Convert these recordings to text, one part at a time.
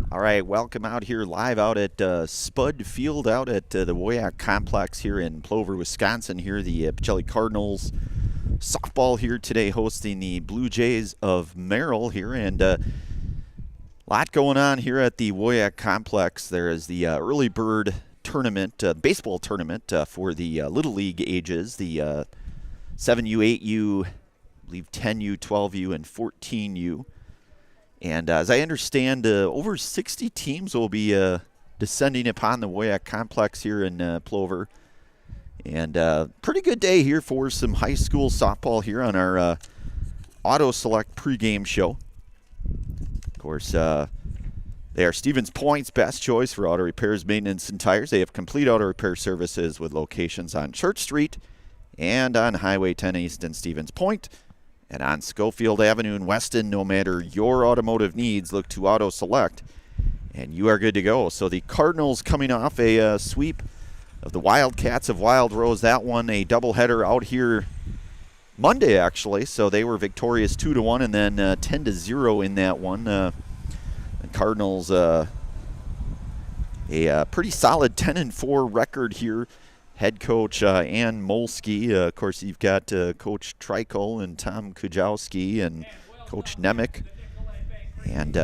All right, welcome out here live out at Spud Field out at the WIAA complex here in Plover, Wisconsin. Here the Pacelli Cardinals softball here today hosting the Blue Jays of Merrill here, and a lot going on here at the WIAA complex. There is the early bird tournament, baseball tournament for the Little League ages, the 7U, 8U, I believe 10U, 12U, and 14U. And as I understand, over 60 teams will be descending upon the WIAA complex here in Plover. And pretty good day here for some high school softball here on our Auto Select pregame show. Of course, they are Stevens Point's best choice for auto repairs, maintenance, and tires. They have complete auto repair services with locations on Church Street and on Highway 10 East in Stevens Point. And on Schofield Avenue in Weston, no matter your automotive needs, look to Auto Select, and you are good to go. So the Cardinals coming off a sweep of the Wildcats of Wild Rose. That one a doubleheader out here Monday, actually. So they were victorious 2-1 and then 10-0 in that one. The Cardinals a pretty solid 10-4 record here. Head coach Ann Molsky. Of course, you've got Coach Treichel and Tom Kujawski and Coach Nemec. And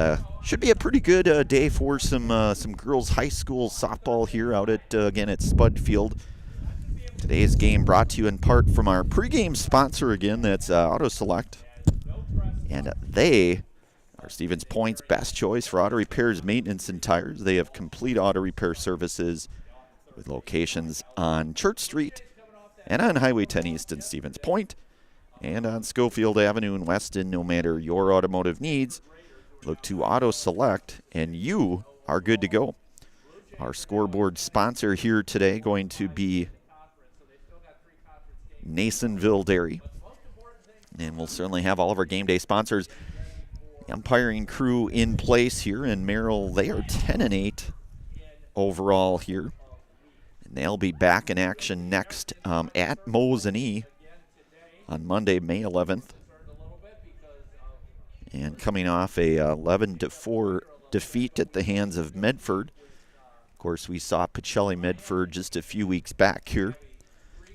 should be a pretty good day for some girls high school softball here out at, again, at Spud Field. Today's game brought to you in part from our pregame sponsor again, that's Auto Select. And they are Stevens Point's best choice for auto repairs, maintenance, and tires. They have complete auto repair services with locations on Church Street and on Highway 10 East in Stevens Point and on Schofield Avenue in Weston. No matter your automotive needs, look to Auto Select and you are good to go. Our scoreboard sponsor here today going to be Nasonville Dairy. And we'll certainly have all of our game day sponsors, umpiring crew in place here in Merrill. They are 10-8 overall here. They'll be back in action next at Mosinee on Monday, May 11th. And coming off a 11-4 defeat at the hands of Medford. Of course, we saw Pacelli Medford just a few weeks back here.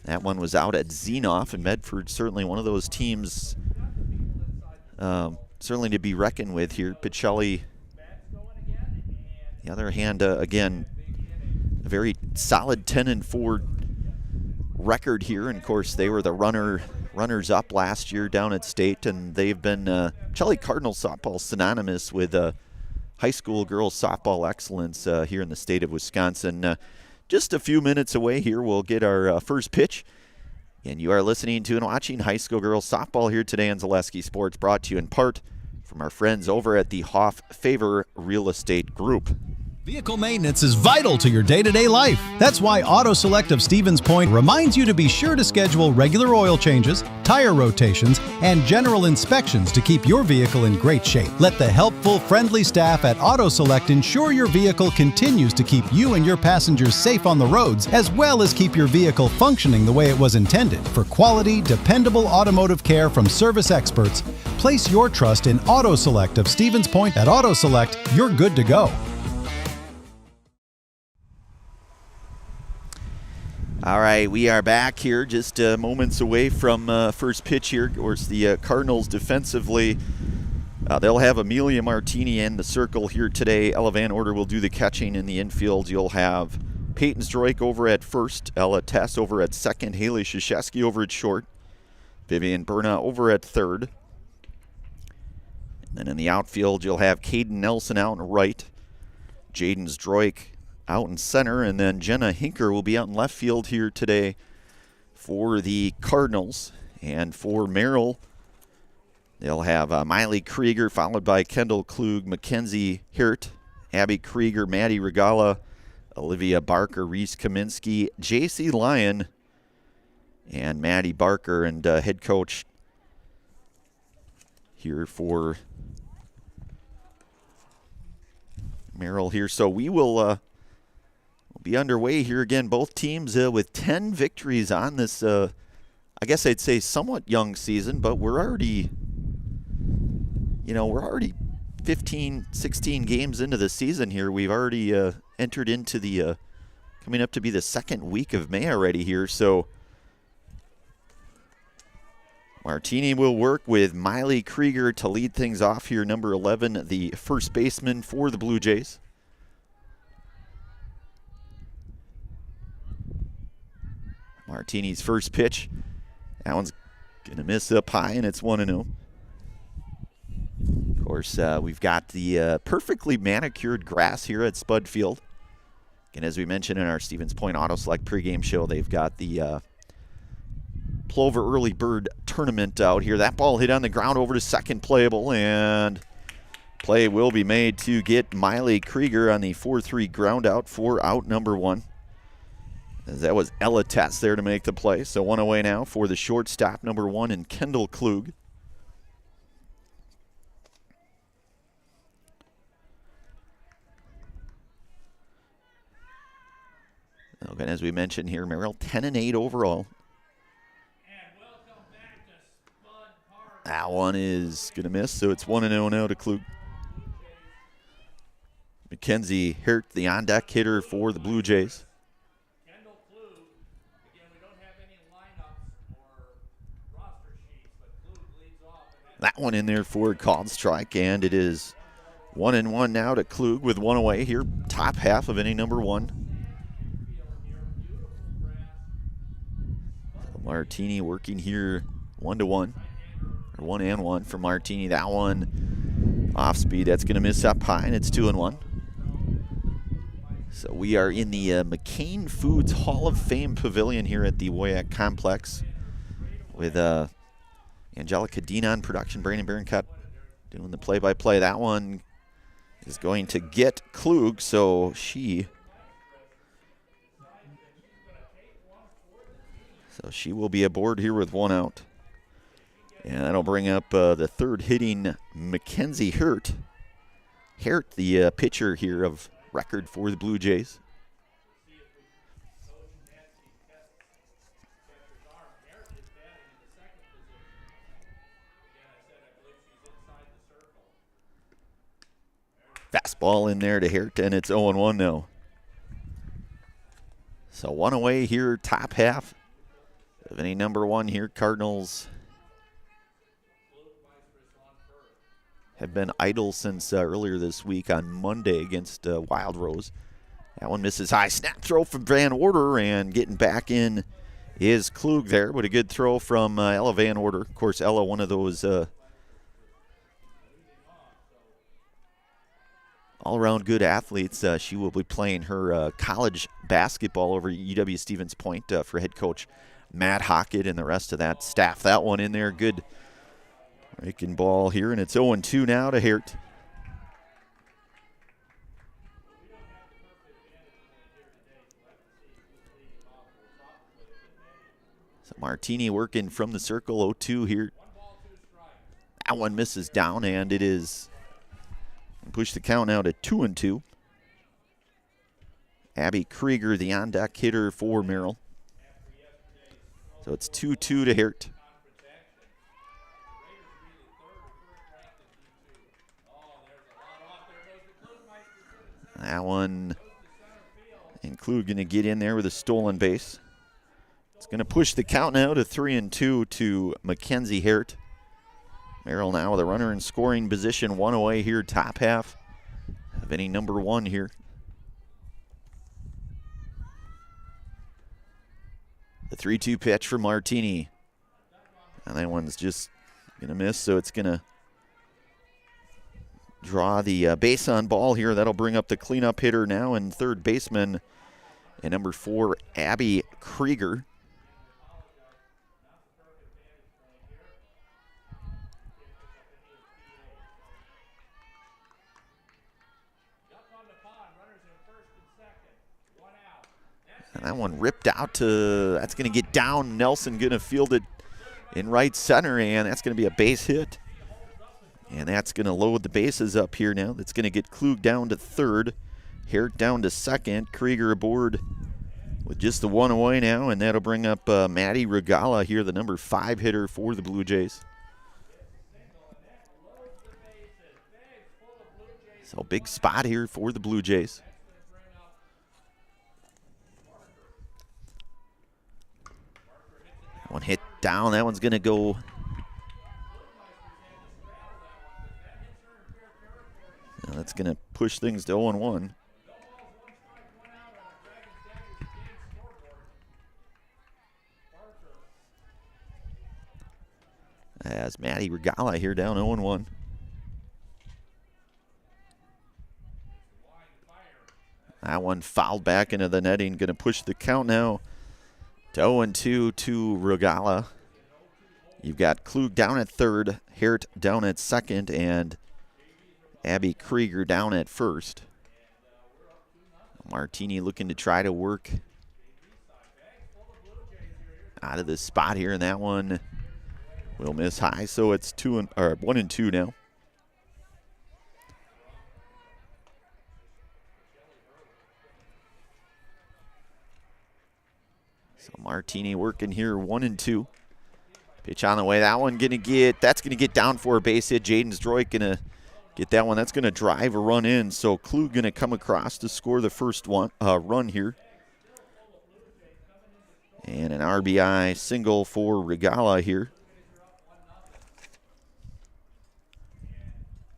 That one was out at Zenoff, and Medford certainly one of those teams certainly to be reckoned with here. Pacelli, on the other hand, again, a very solid 10-4 record here, and of course they were the runners-up last year down at state, and they've been Pacelli Cardinals softball synonymous with high school girls softball excellence here in the state of Wisconsin. Just a few minutes away here, we'll get our first pitch, and you are listening to and watching high school girls softball here today on Zaleski Sports, brought to you in part from our friends over at the Hoff Favor Real Estate Group. Vehicle maintenance is vital to your day-to-day life. That's why Auto Select of Stevens Point reminds you to be sure to schedule regular oil changes, tire rotations, and general inspections to keep your vehicle in great shape. Let the helpful, friendly staff at Auto Select ensure your vehicle continues to keep you and your passengers safe on the roads, as well as keep your vehicle functioning the way it was intended. For quality, dependable automotive care from service experts, place your trust in Auto Select of Stevens Point. At Auto Select, you're good to go. All right, we are back here just moments away from first pitch here. Of course, the Cardinals defensively, they'll have Amelia Martini in the circle here today. Ella Van Order will do the catching in the infield. You'll have Peyton Stroik over at first, Ella Tess over at second, Haley Krzyzewski over at short, Vivian Berna over at third. And then in the outfield, you'll have Caden Nelson out in right, Jaden Stroik out in center, and then Jenna Hinker will be out in left field here today for the Cardinals. And for Merrill, they'll have Miley Krieger, followed by Kendall Klug, Mackenzie Hirt, Abby Krieger, Maddie Regala, Olivia Barker, Reese Kaminsky, J.C. Lyon, and Maddie Barker. And head coach here for Merrill here. So we will be underway here again. Both teams with 10 victories on this, I guess I'd say somewhat young season, but we're already 15, 16 games into the season here. We've already entered into the coming up to be the second week of May already here. So Martini will work with Miley Krieger to lead things off here. Number 11, the first baseman for the Blue Jays. Martini's first pitch. That one's going to miss up high, and it's 1-0. Of course, we've got the perfectly manicured grass here at Spud Field. And as we mentioned in our Stevens Point Auto Select pregame show, they've got the Plover Early Bird Tournament out here. That ball hit on the ground over to second, playable, and play will be made to get Miley Krieger on the 4-3 ground out for out number 1. As that was Ella Tess there to make the play. So one away now for the shortstop, number 1, and Kendall Klug. Okay, as we mentioned here, Merrill 10-8 overall. That one is going to miss, so it's 1-0 now to Klug. Mackenzie Hirt, the on-deck hitter for the Blue Jays. That one in there for a called strike, and it is 1-1 now to Klug with one away here, top half of inning number 1. So Martini working here 1-1, or 1-1 for Martini. That one off speed, that's going to miss up high, and it's 2-1. So we are in the McCain Foods Hall of Fame Pavilion here at the WIAA Complex with Angelica Dean on production, Brandon Baroncut doing the play-by-play. That one is going to get Klug, so she will be aboard here with 1 out. And that'll bring up the third hitting Mackenzie Hirt. Hirt, the pitcher here of record for the Blue Jays. Fastball in there to Hirt, and it's 0-1 now. So one away here, top half of inning number 1 here. Cardinals have been idle since earlier this week on Monday against Wild Rose. That one misses high. Snap throw from Van Order, and getting back in is Klug there, but a good throw from Ella Van Order. Of course, Ella, one of those all-around good athletes. She will be playing her college basketball over at UW Stevens Point for head coach Matt Hockett and the rest of that staff. That one in there, good breaking ball here, and it's 0-2 now to Hirt. So Martini working from the circle, 0-2 here. That one misses down, and it is push the count now to 2-2. Abby Krieger, the on-deck hitter for Merrill. So it's 2-2 to Hirt. That one, and Klug going to get in there with a stolen base. It's going to push the count now to 3-2 to Mackenzie Hirt. Merrill now with a runner in scoring position, one away here, top half of inning number 1 here. The 3-2 pitch for Martini. And that one's just going to miss, so it's going to draw the base on ball here. That'll bring up the cleanup hitter now and third baseman and number 4, Abby Krieger. And that one ripped out to, that's going to get down. Nelson going to field it in right center, and that's going to be a base hit. And that's going to load the bases up here now. That's going to get Klug down to third. Hirt down to second. Krieger aboard with just the one away now, and that'll bring up Maddie Regala here, the number 5 hitter for the Blue Jays. So big spot here for the Blue Jays. One hit down. That one's going to go. Now that's going to push things to 0-1. As Matty Regala here down 0-1. That one fouled back into the netting. Going to push the count now to 0-2 to Regala. You've got Klug down at third, Hert down at second, and Abby Krieger down at first. Martini looking to try to work out of this spot here, and that one will miss high. So it's 1-2 now. So Martini working here, 1-2. Pitch on the way. That one that's gonna get down for a base hit. Jaden Stroik gonna get that one. That's gonna drive a run in. So Klug gonna come across to score the first run here. And an RBI single for Regala here.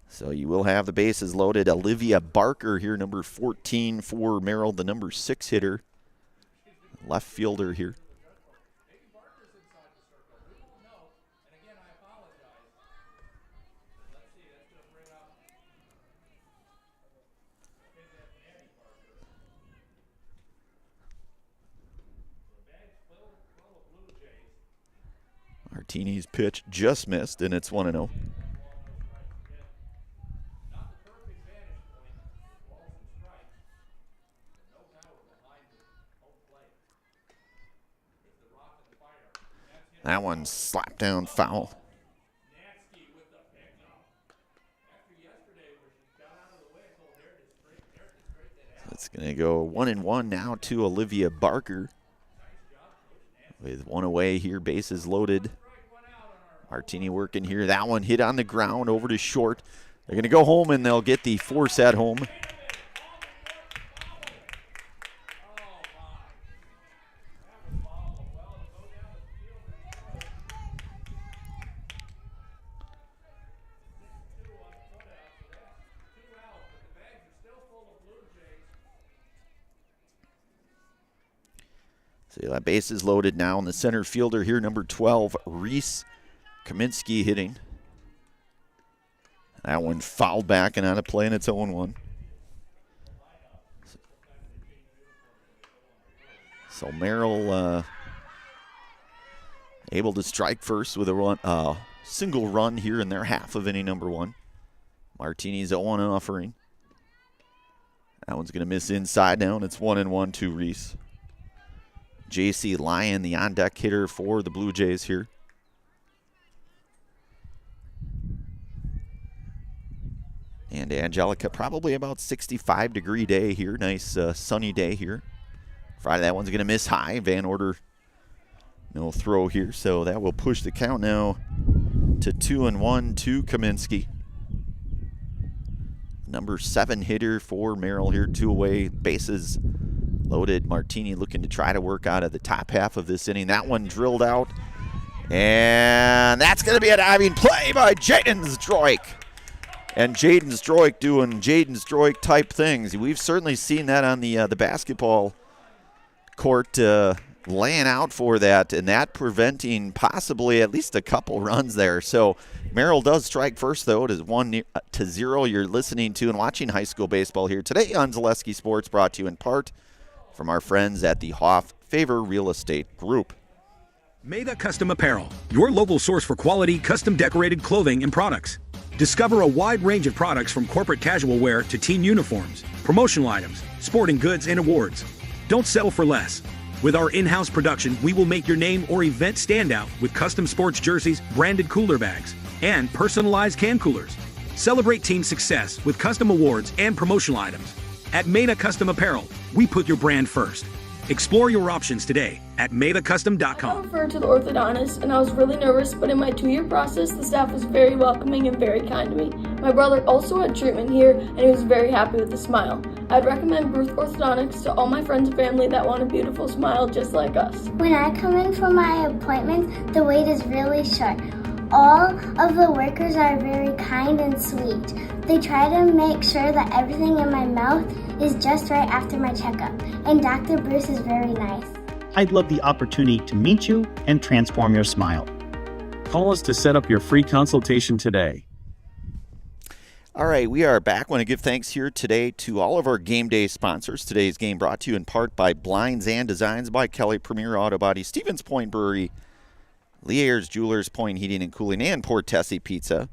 So you will have the bases loaded. Olivia Barker here, number 14 for Merrill, the number 6 hitter. Left fielder here. Martini's pitch just missed, and it's 1-0. That one slapped down foul. It's going to go 1-1 now to Olivia Barker. With one away here, bases loaded. Martini working here. That one hit on the ground over to short. They're going to go home, and they'll get the force at home. So that base is loaded now, and the center fielder here, number 12, Reese Kaminsky hitting. That one fouled back and out of play, and it's 0-1. So Merrill able to strike first with a single run here in their half of inning number 1. Martini's 0-1 offering. That one's going to miss inside now, and it's 1-1 to Reese. J.C. Lyon, the on-deck hitter for the Blue Jays here. And Angelica, probably about 65-degree day here. Nice sunny day here. Friday, that one's going to miss high. Van Order, no throw here. So that will push the count now to 2-1 to Kaminsky. Number 7 hitter for Merrill here. 2 away, bases loaded. Martini looking to try to work out of the top half of this inning. That one drilled out. And that's going to be a diving play by Jaden Stroik. And Jaden Stroik doing Jaden Stroik type things. We've certainly seen that on the basketball court, laying out for that, and that preventing possibly at least a couple runs there. So Merrill does strike first, though. It is 1-0. You're listening to and watching high school baseball here today on Zaleski Sports, brought to you in part from our friends at the Hoff Favor Real Estate Group. Meda Custom Apparel, your local source for quality, custom decorated clothing and products. Discover a wide range of products from corporate casual wear to team uniforms, promotional items, sporting goods, and awards. Don't settle for less. With our in-house production, we will make your name or event stand out with custom sports jerseys, branded cooler bags, and personalized can coolers. Celebrate team success with custom awards and promotional items. At Meda Custom Apparel, we put your brand first. Explore your options today at I maythecustom.com. got referred to the orthodontist, and I was really nervous, but in my 2-year process, the staff was very welcoming and very kind to me. My brother also had treatment here, and he was very happy with the smile. I'd recommend Bruce Orthodontics to all my friends and family that want a beautiful smile just like us. When I come in for my appointment, the wait is really short. All of the workers are very kind and sweet. They try to make sure that everything in my mouth is just right after my checkup, and Dr. Bruce is very nice. I'd love the opportunity to meet you and transform your smile. Call us to set up your free consultation today. All right, we are back. I want to give thanks here today to all of our game day sponsors. Today's game brought to you in part by Blinds and Designs by Kelly Premier Auto Body, Stevens Point Brewery, Lee Ayers Jewelers, Point Heating and Cooling, and Port Tessie Pizza.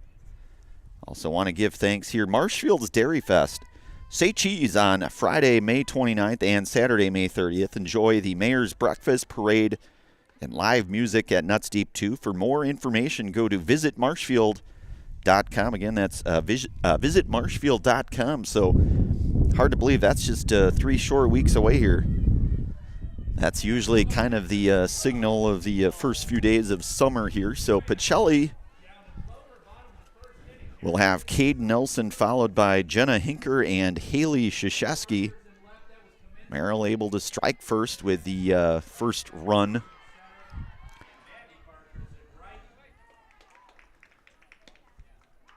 Also want to give thanks here, Marshfield's Dairy Fest. Say cheese on Friday, May 29th and Saturday, May 30th. Enjoy the Mayor's Breakfast Parade and live music at Nuts Deep 2. For more information, go to visitmarshfield.com. Again, that's visitmarshfield.com. So hard to believe that's just 3 short weeks away here. That's usually kind of the signal of the first few days of summer here. So Pacelli will have Caden Nelson followed by Jenna Hinker and Haley Krzyzewski. Merrill able to strike first with the first run.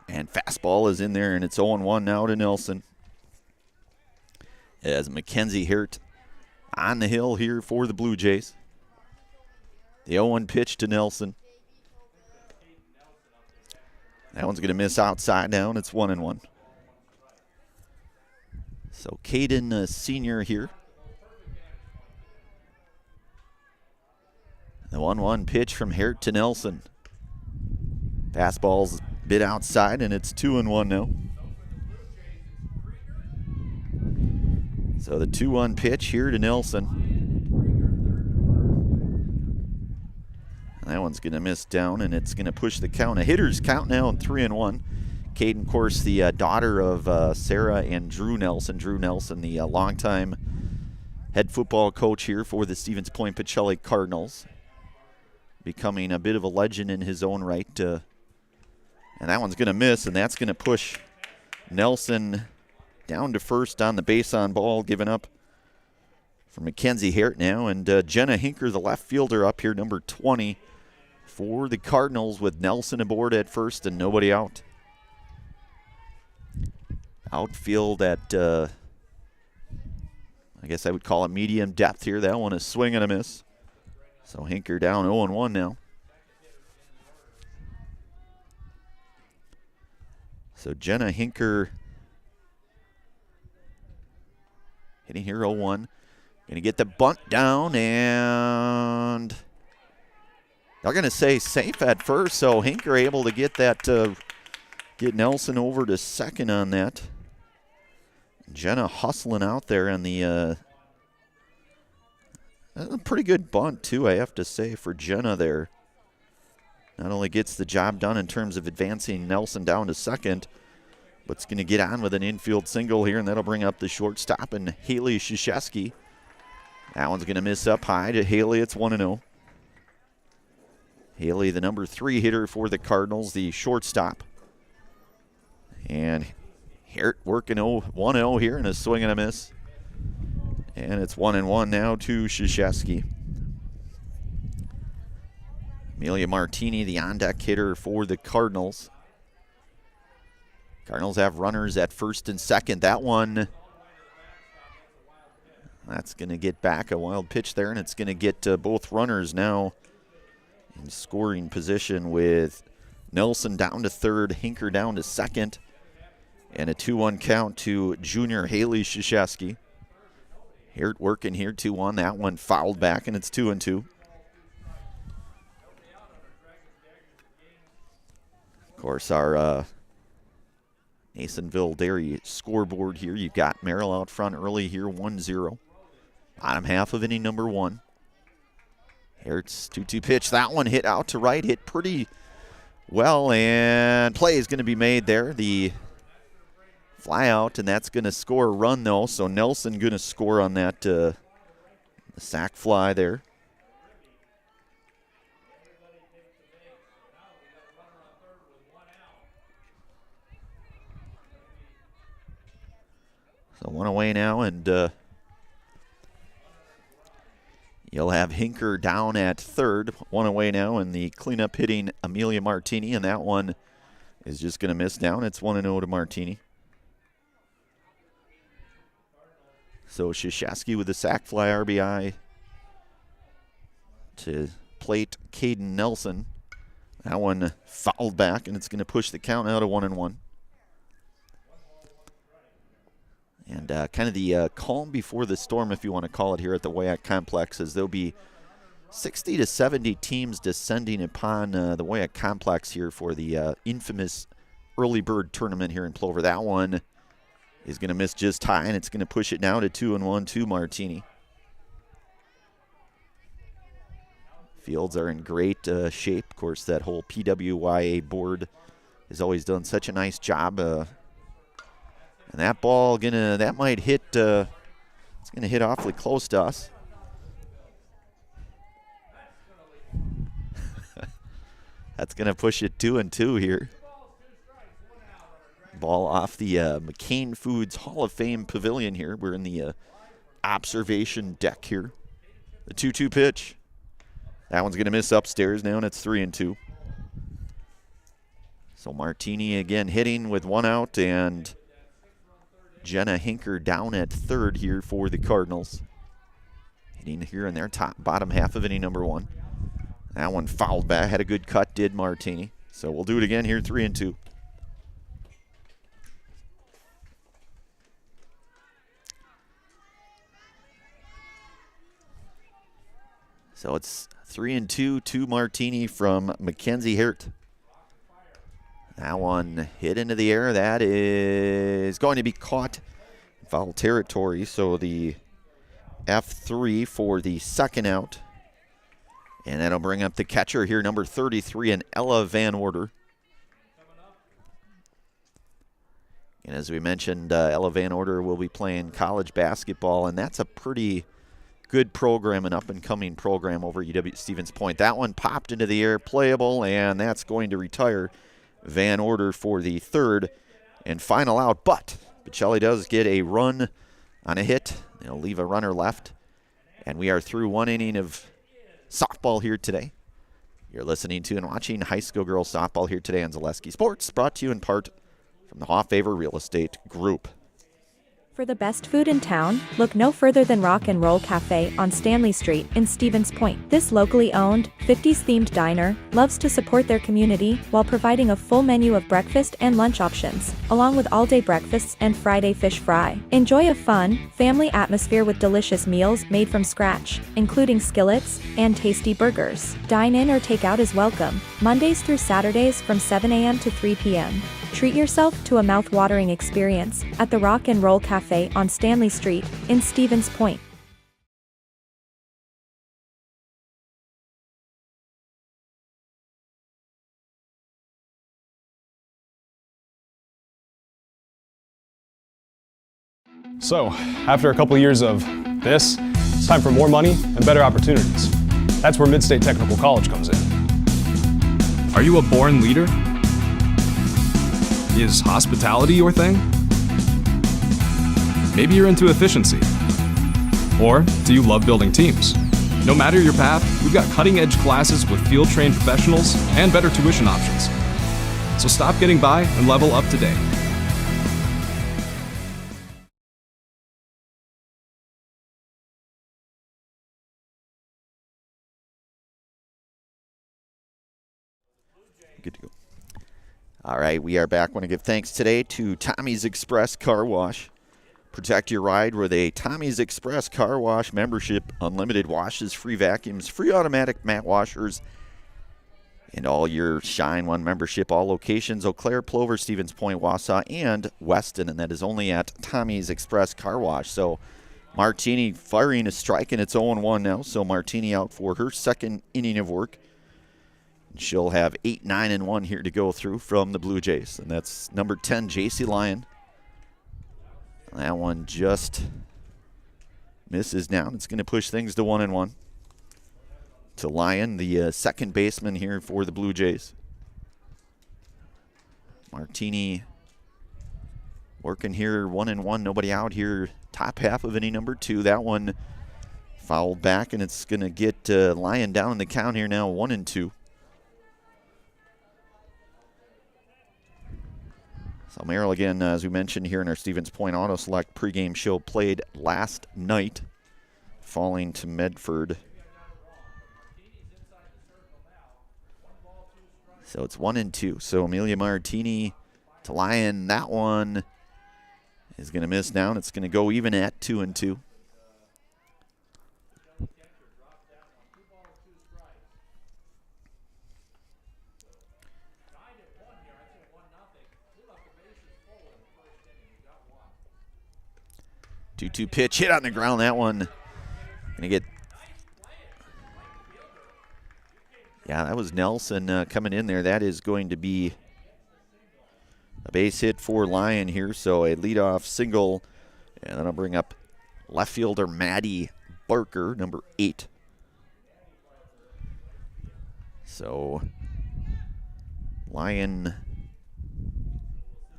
And fastball is in there, and it's 0-1 now to Nelson. As Mackenzie Hurt on the hill here for the Blue Jays. The 0-1 pitch to Nelson. That one's going to miss outside now, and it's 1-1. So Caden, senior here. The 1-1 pitch from Hart to Nelson. Fastball's a bit outside, and it's 2-1 now. So the 2-1 pitch here to Nelson. That one's going to miss down, and it's going to push the count. A hitter's count now in 3-1. Caden, of course, the daughter of Sarah and Drew Nelson. Drew Nelson, the longtime head football coach here for the Stevens Point Pacelli Cardinals. Becoming a bit of a legend in his own right. And that one's going to miss, and that's going to push Nelson down to first on the base on ball, given up for Mackenzie Hart now. And Jenna Hinker, the left fielder, up here, number 20 for the Cardinals, with Nelson aboard at first and nobody out. Outfield at, I guess I would call it medium depth here. That one is swing and a miss. So Hinker down 0-1 now. So Jenna Hinker hitting here 0-1. Going to get the bunt down, and they're going to say safe at first. So Hinker able to get that, get Nelson over to second on that. Jenna hustling out there on the, a pretty good bunt too, I have to say, for Jenna there. Not only gets the job done in terms of advancing Nelson down to second, but it's going to get on with an infield single here, and that'll bring up the shortstop and Haley Krzyzewski. That one's going to miss up high to Haley. It's 1-0. Haley, the number 3 hitter for the Cardinals, the shortstop. And Hart working 1-0 here, and a swing and a miss. And it's 1-1 now to Krzyzewski. Amelia Martini, the on-deck hitter for the Cardinals. Cardinals have runners at first and second. That one, that's going to get back. A wild pitch there, and it's going to get both runners now in scoring position, with Nelson down to third, Hinker down to second, and a 2-1 count to junior Haley Krzyzewski. Hart working here, 2-1. That one fouled back, and it's 2-2. Of course, our Nasonville Dairy scoreboard here. You've got Merrill out front early here, 1-0. Bottom half of inning number 1. Hart's 2-2 pitch. That one hit out to right, hit pretty well, and play is going to be made there. The fly out, and that's going to score a run, though. So Nelson going to score on that A sac fly there. So one away now, and you'll have Hinker down at third. One away now, and the cleanup hitting Amelia Martini, and that one is just going to miss down. It's 1-0 to Martini. So Shashasky with the sac fly RBI to plate Caden Nelson. That one fouled back, and it's going to push the count out to 1-1. And kind of the calm before the storm, if you want to call it, here at the WIAA Complex, as there'll be 60 to 70 teams descending upon the WIAA Complex here for the infamous early bird tournament here in Plover. That one is going to miss just high, and it's going to push it now to 2-1 to Martini. Fields are in great shape. Of course, that whole PWIA board has always done such a nice job. And that ball that might hit. It's gonna hit awfully close to us. That's gonna push it 2-2 here. Ball off the McCain Foods Hall of Fame Pavilion here. We're in the observation deck here. The 2-2 pitch. That one's gonna miss upstairs now, and it's 3-2. So Martini again hitting with one out, and Jenna Hinker down at third here for the Cardinals. Hitting here in their bottom half of inning number one. That one fouled back. Had a good cut, did Martini. So we'll do it again here, 3-2. So it's 3-2 to Martini from Mackenzie Hurt. That one hit into the air. That is going to be caught in foul territory. So the F3 for the second out. And that'll bring up the catcher here, number 33, and Ella Van Order. And as we mentioned, Ella Van Order will be playing college basketball, and that's a pretty good program, an up-and-coming program over UW Stevens Point. That one popped into the air, playable, and that's going to retire Van Order for the third and final out. But Pacelli does get a run on a hit. They'll leave a runner left. And we are through one inning of softball here today. You're listening to and watching high school girls softball here today on Zaleski Sports, brought to you in part from the Hoffavor Real Estate Group. For the best food in town, look no further than Rock and Roll Cafe on Stanley Street in Stevens Point. This locally owned, 50s-themed diner loves to support their community while providing a full menu of breakfast and lunch options, along with all-day breakfasts and Friday fish fry. Enjoy a fun, family atmosphere with delicious meals made from scratch, including skillets and tasty burgers. Dine in or take out is welcome, Mondays through Saturdays from 7 a.m. to 3 p.m. Treat yourself to a mouth-watering experience at the Rock and Roll Cafe on Stanley Street in Stevens Point. So, after a couple years of this, it's time for more money and better opportunities. That's where Mid-State Technical College comes in. Are you a born leader? Is hospitality your thing? Maybe you're into efficiency. Or do you love building teams? No matter your path, we've got cutting-edge classes with field-trained professionals and better tuition options. So stop getting by and level up today. Good to go. All right, we are back. Want to give thanks today to Tommy's Express Car Wash. Protect your ride with a Tommy's Express Car Wash membership. Unlimited washes, free vacuums, free automatic mat washers, and all your Shine One membership. All locations: Eau Claire, Plover, Stevens Point, Wausau, and Weston. And that is only at Tommy's Express Car Wash. So Martini firing a strike, and it's 0-1 now. So Martini out for her second inning of work. She'll have 8, 9, and 1 here to go through from the Blue Jays. And that's number 10, JC Lyon. That one just misses down. It's going to push things to 1-1. To Lyon, the second baseman here for the Blue Jays. Martini working here, 1-1, nobody out here. Top half of inning number 2. That one fouled back, and it's going to get Lyon down in the count here now, 1-2. So Merrill, again, as we mentioned here in our Stevens Point Auto Select pregame show, played last night, falling to Medford. So it's 1-2. So Amelia Martini to Lyon. That one is going to miss down. It's going to go even at 2-2. Two pitch hit on the ground. That one going to get. Yeah, that was Nelson coming in there. That is going to be a base hit for Lyon here. So a leadoff single. And then I'll bring up left fielder Maddie Barker, number 8. So Lyon,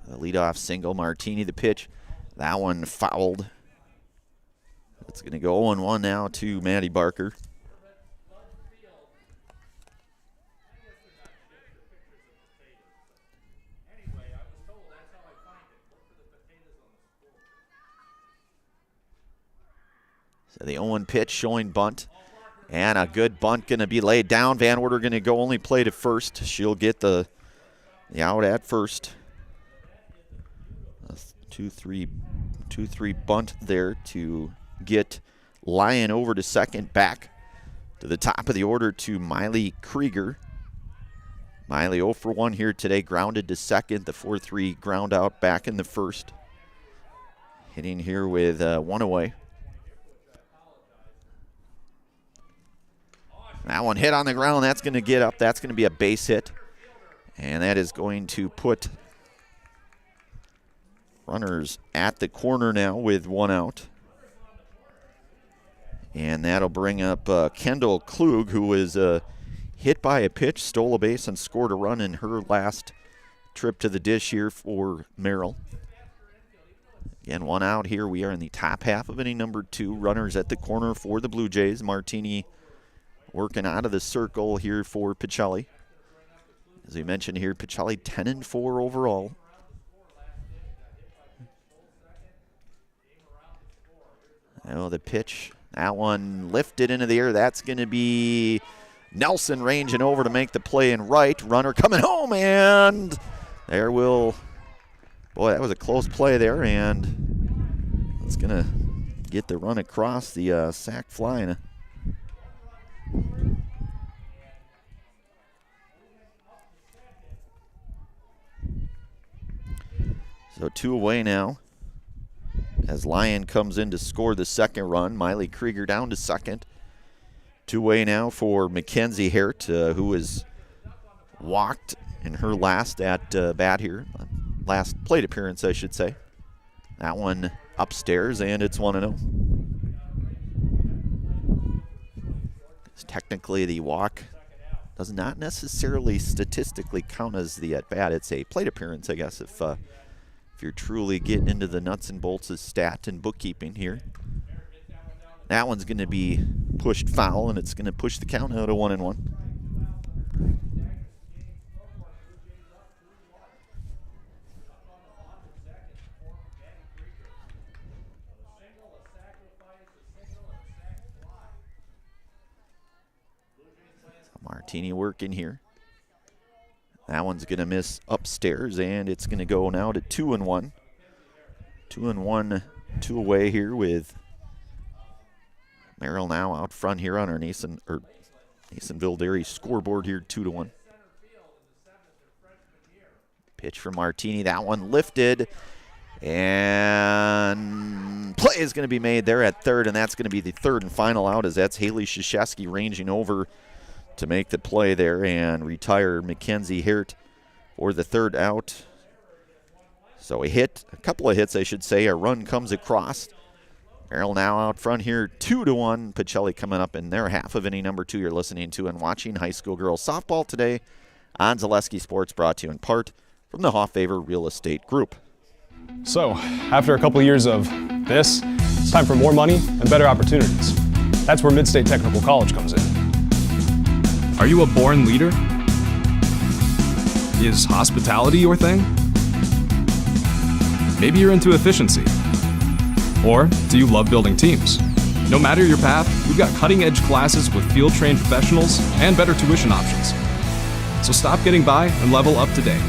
the leadoff single. Martini, the pitch. That one fouled. It's going to go 0-1 now to Maddie Barker. So the 0-1 pitch showing bunt. And a good bunt going to be laid down. Van Order going to go only play to first. She'll get the out at first. 2-3 bunt there to get Lyon over to second. Back to the top of the order to Miley Krieger. Miley 0 for 1 here today, grounded to second. The 4-3 ground out back in the first. Hitting here with 1 away. That one hit on the ground. That's going to get up. That's going to be a base hit. And that is going to put runners at the corner now with 1 out. And that'll bring up Kendall Klug, who was hit by a pitch, stole a base, and scored a run in her last trip to the dish here for Merrill. Again, 1 out here. We are in the top half of inning number 2. Runners at the corner for the Blue Jays. Martini working out of the circle here for Pacelli. As we mentioned here, Pacelli 10-4 overall. Oh, the pitch. That one lifted into the air. That's going to be Nelson ranging over to make the play in right. Runner coming home, and there will. Boy, that was a close play there, and it's going to get the run across the sac fly. So 2 away now as Lyon comes in to score the second run. Miley Krieger down to second. 2 away now for Mackenzie Hart, who was walked in her last at bat here. Last plate appearance, I should say. That one upstairs, and it's 1-0. Technically, the walk does not necessarily statistically count as the at-bat. It's a plate appearance, I guess, if you're truly getting into the nuts and bolts of stat and bookkeeping here. That one's going to be pushed foul, and it's going to push the count out to 1-1. Martini working here. That one's going to miss upstairs, and it's going to go now to 2-1. 2-1, 2 away here with Merrill now out front here on our Nasonville Dairy scoreboard here, 2-1. Pitch for Martini. That one lifted, and play is going to be made there at third, and that's going to be the third and final out, as that's Haley Krzyzewski ranging over to make the play there and retire Mackenzie Hart for the third out. So a couple of hits, I should say. A run comes across Merrill now out front here, 2-1. Pacelli coming up in their half of inning number 2. You're listening to and watching high school girls softball today on Zaleski Sports, brought to you in part from the Hoffavor Real Estate Group. So, after a couple years of this, it's time for more money and better opportunities. That's where Mid-State Technical College comes in. Are you a born leader? Is hospitality your thing? Maybe you're into efficiency. Or do you love building teams? No matter your path, we've got cutting-edge classes with field-trained professionals and better tuition options. So stop getting by and level up today.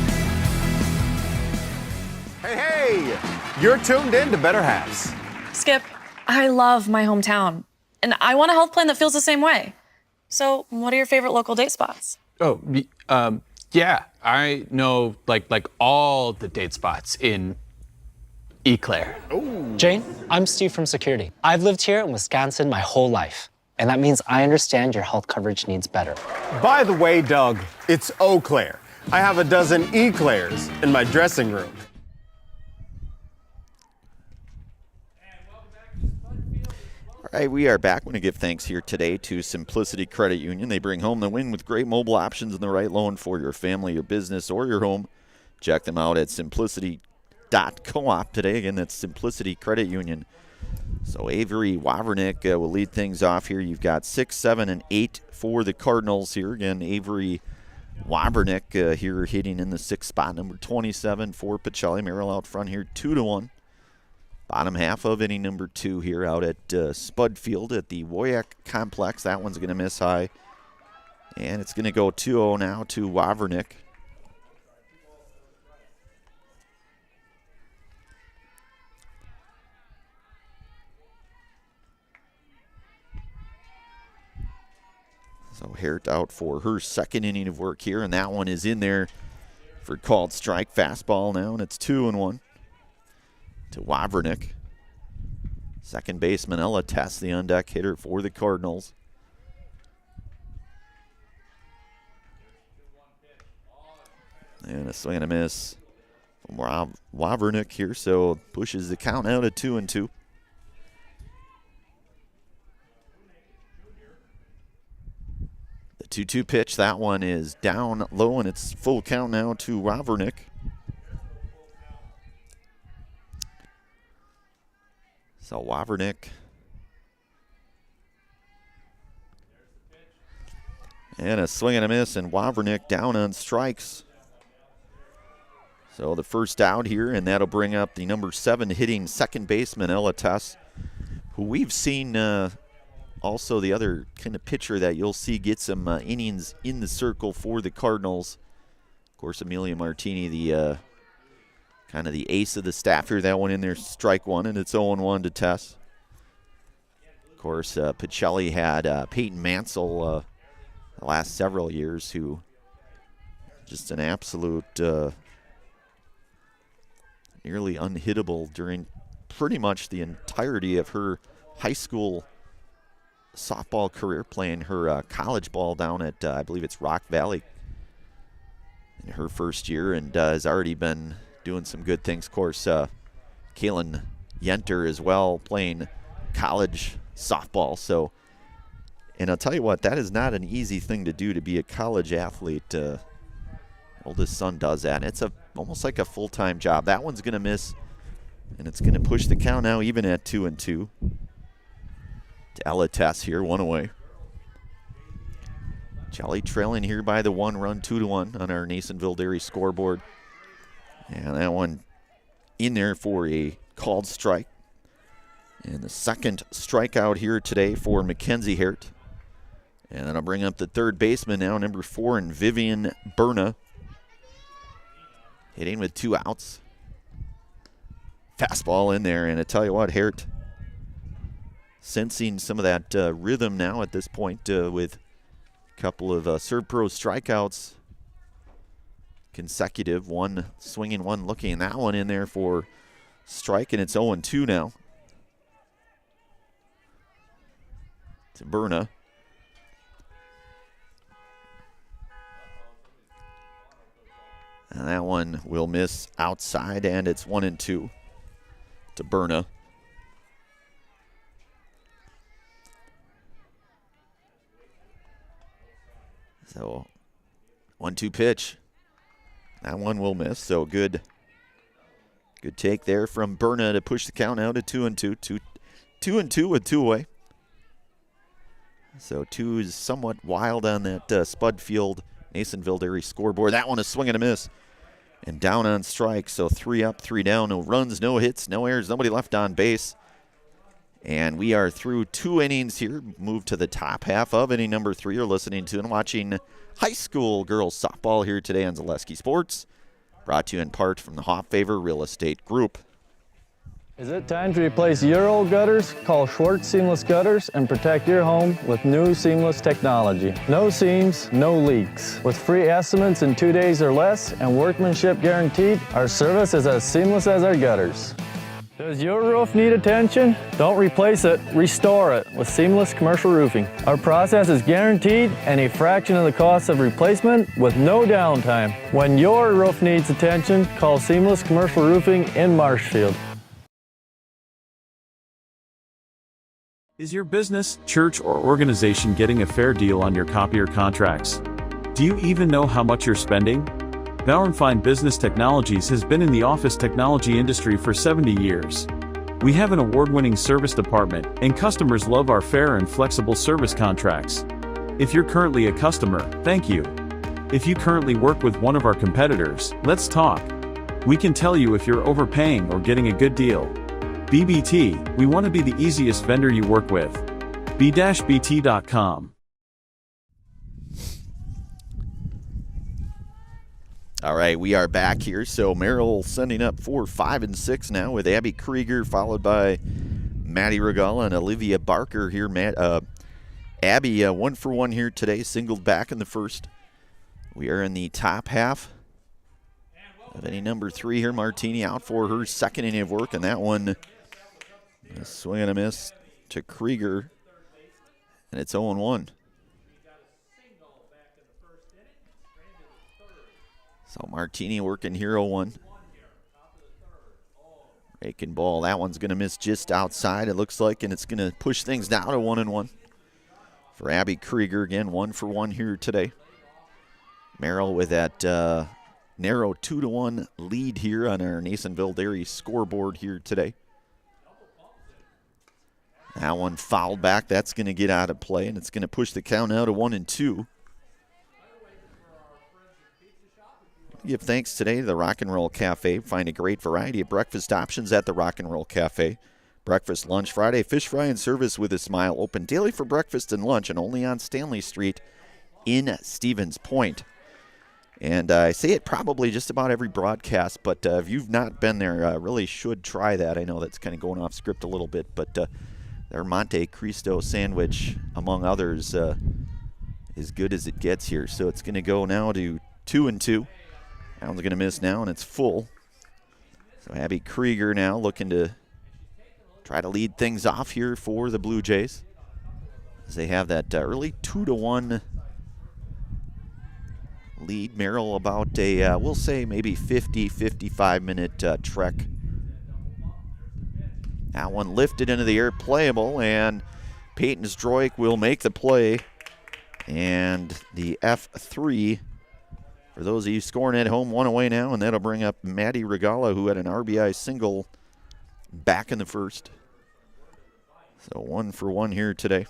Hey, you're tuned in to Better Halves. Skip, I love my hometown, and I want a health plan that feels the same way. So what are your favorite local date spots? Yeah, I know like all the date spots in Eau Claire. Ooh. Jane, I'm Steve from security. I've lived here in Wisconsin my whole life, and that means I understand your health coverage needs better. By the way, Doug, it's Eau Claire. I have a dozen Eclairs in my dressing room. All right, we are back. I want to give thanks here today to Simplicity Credit Union. They bring home the win with great mobile options and the right loan for your family, your business, or your home. Check them out at simplicity.coop today. Again, that's Simplicity Credit Union. So Avery Wavernick will lead things off here. You've got 6, 7, and 8 for the Cardinals here. Again, Avery Wavernick here hitting in the 6th spot. Number 27 for Pacelli. Merrill out front here, 2-1. Bottom half of inning number 2 here out at Spud Field at the WIAA complex. That one's going to miss high. And it's going to go 2-0 now to Wavernick. So Hart out for her second inning of work here, and that one is in there for called strike. Fastball now, and it's 2-1 to Wavernick. Second baseman Ella Tess, the on-deck hitter for the Cardinals. And a swing and a miss from Wavernick here, so pushes the count out at 2-2. The 2-2 pitch, that one is down low, and it's full count now to Wavernick. So Wavernick. And a swing and a miss, and Wavernick down on strikes. So the first out here, and that'll bring up the number 7 hitting second baseman, Ella Tess, who we've seen also the other kind of pitcher that you'll see get some innings in the circle for the Cardinals. Of course, Amelia Martini, the kind of the ace of the staff here. That one in there, strike one, and it's 0-1 to Tess. Of course, Pacelli had Peyton Mansell the last several years, who just an absolute nearly unhittable during pretty much the entirety of her high school softball career, playing her college ball down at, I believe it's Rock Valley in her first year, and has already been doing some good things. Of course, Kaylin Yenter as well, playing college softball. So, and I'll tell you what, that is not an easy thing to do, to be a college athlete. Oldest son does that. It's almost like a full-time job. That one's going to miss, and it's going to push the count now even at 2-2. To Ella Tess here, one away. Pacelli trailing here by the 1 run, 2-1 on our Nasonville Dairy scoreboard. And that one in there for a called strike. And the second strikeout here today for Mackenzie Hart. And then I'll bring up the third baseman now, number 4, and Vivian Berna. Hitting with 2 outs. Fastball in there, and I tell you what, Hart sensing some of that rhythm now at this point with a couple of Servpro strikeouts consecutive. One swinging, one looking. That one in there for strike, and it's 0-2 now to Berna. And that one will miss outside, and it's 1-2 to Berna. So 1-2 pitch. That one will miss. So good take there from Berna to push the count out to 2-2. 2-2 with 2 away. So 2 is somewhat wild on that Spudfield Nasonville Dairy scoreboard. That one is swing and a miss. And down on strike. So 3 up, 3 down. No runs, no hits, no errors, nobody left on base. And we are through 2 innings here. Move to the top half of inning number 3. You're listening to and watching high school girls softball here today on Zaleski Sports. Brought to you in part from the Hofffavor Real Estate Group. Is it time to replace your old gutters? Call Schwartz Seamless Gutters and protect your home with new seamless technology. No seams, no leaks. With free estimates in 2 days or less and workmanship guaranteed, our service is as seamless as our gutters. Does your roof need attention? Don't replace it, restore it with Seamless Commercial Roofing. Our process is guaranteed and a fraction of the cost of replacement with no downtime. When your roof needs attention, call Seamless Commercial Roofing in Marshfield. Is your business, church, or organization getting a fair deal on your copier contracts? Do you even know how much you're spending? Bauernfeind Business Technologies has been in the office technology industry for 70 years. We have an award-winning service department, and customers love our fair and flexible service contracts. If you're currently a customer, thank you. If you currently work with one of our competitors, let's talk. We can tell you if you're overpaying or getting a good deal. BBT, we want to be the easiest vendor you work with. b-bt.com. All right, we are back here. So Merrill sending up 4, 5, and 6 now with Abby Krieger, followed by Maddie Regala and Olivia Barker here. Abby 1 for 1 here today, singled back in the first. We are in the top half of inning number 3 here. Martini out for her second inning of work, and that one a swing and a miss to Krieger, and it's 0-1. So Martini working here 0-1. Raking ball. That one's going to miss just outside, it looks like, and it's going to push things down to 1-1. For Abby Krieger, again, 1 for 1 here today. Merrill with that narrow 2-1 lead here on our Nasonville Dairy scoreboard here today. That one fouled back. That's going to get out of play, and it's going to push the count out to 1-2. Give thanks today to the Rock and Roll Cafe. Find a great variety of breakfast options at the Rock and Roll Cafe. Breakfast, lunch, Friday, fish fry, and service with a smile. Open daily for breakfast and lunch and only on Stanley Street in Stevens Point. And I say it probably just about every broadcast, but if you've not been there, really should try that. I know that's kind of going off script a little bit, but their Monte Cristo sandwich, among others, as good as it gets here. So it's going to go now to 2-2. That one's going to miss now, and it's full. So Abby Krieger now looking to try to lead things off here for the Blue Jays, as they have that early 2-1 lead. Merrill about a, we'll say maybe 50, 55-minute trek. That one lifted into the air, playable, and Peyton Zdroik will make the play. And the F3, for those of you scoring at home, 1 away now, and that'll bring up Maddie Regala, who had an RBI single back in the first. So 1 for 1 here today.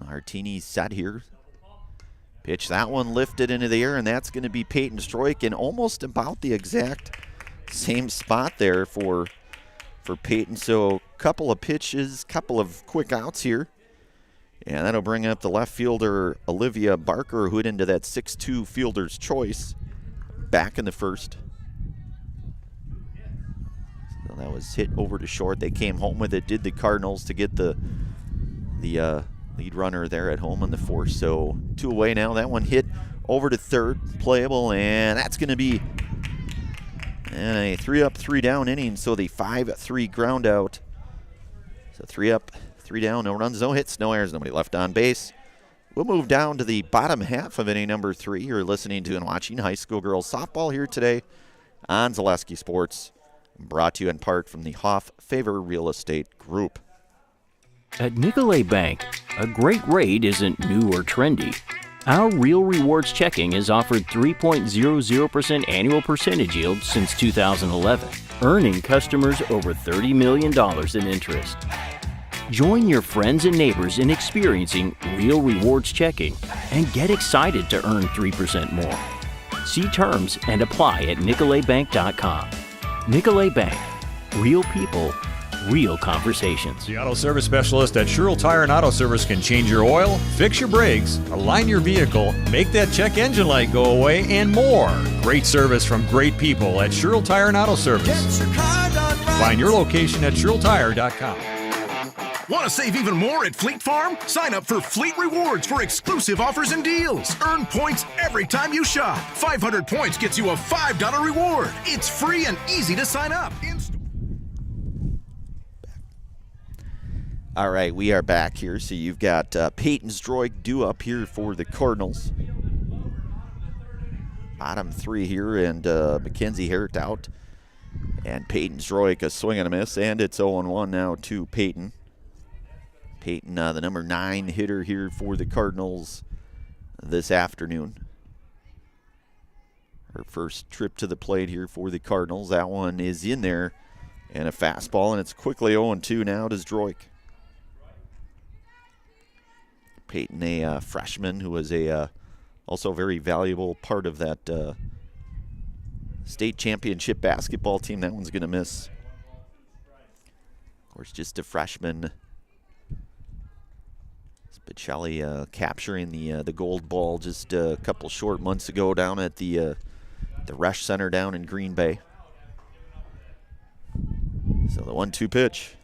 Martini set here. Pitch, that one lifted into the air, and that's going to be Peyton Stroik in almost about the exact same spot there for Peyton. So a couple of pitches, couple of quick outs here. And that'll bring up the left fielder, Olivia Barker, who hit into that 6-2 fielder's choice back in the first. So that was hit over to short. They came home with it, did the Cardinals, to get the lead runner there at home on the fourth. So 2 away now. That one hit over to third, playable, and that's going to be a 3-up, 3-down inning. So the 5-3 ground out. So 3 up, 3 down, no runs, no hits, no errors, nobody left on base. We'll move down to the bottom half of inning number 3. You're listening to and watching high school girls softball here today on Zaleski Sports, brought to you in part from the Hoff Favor Real Estate Group. At Nicolet Bank, a great rate isn't new or trendy. Our Real Rewards checking has offered 3.00% annual percentage yield since 2011, earning customers over $30 million in interest. Join your friends and neighbors in experiencing Real Rewards checking and get excited to earn 3% more. See terms and apply at nicoletbank.com. Nicolet Bank. Real people, real conversations. The auto service specialist at Sherrill Tire and Auto Service can change your oil, fix your brakes, align your vehicle, make that check engine light go away, and more. Great service from great people at Sherrill Tire and Auto Service. Find your location at SherrillTire.com. Want to save even more at Fleet Farm? Sign up for Fleet Rewards for exclusive offers and deals. Earn points every time you shop. 500 points gets you a $5 reward. It's free and easy to sign up. All right, we are back here. So you've got Peyton Stroik due up here for the Cardinals. Bottom 3 here, and Mackenzie Hart out. And Peyton Stroik a swing and a miss, and it's 0-1 now to Peyton. Peyton, the number 9 hitter here for the Cardinals this afternoon. Her first trip to the plate here for the Cardinals. That one is in there, and a fastball, and it's quickly 0-2 now to Stroik. Peyton, a freshman who was also a very valuable part of that state championship basketball team. That one's going to miss. Of course, just a freshman. Pacelli capturing the gold ball just a couple short months ago down at the Resch Center down in Green Bay. So the 1-2 pitch.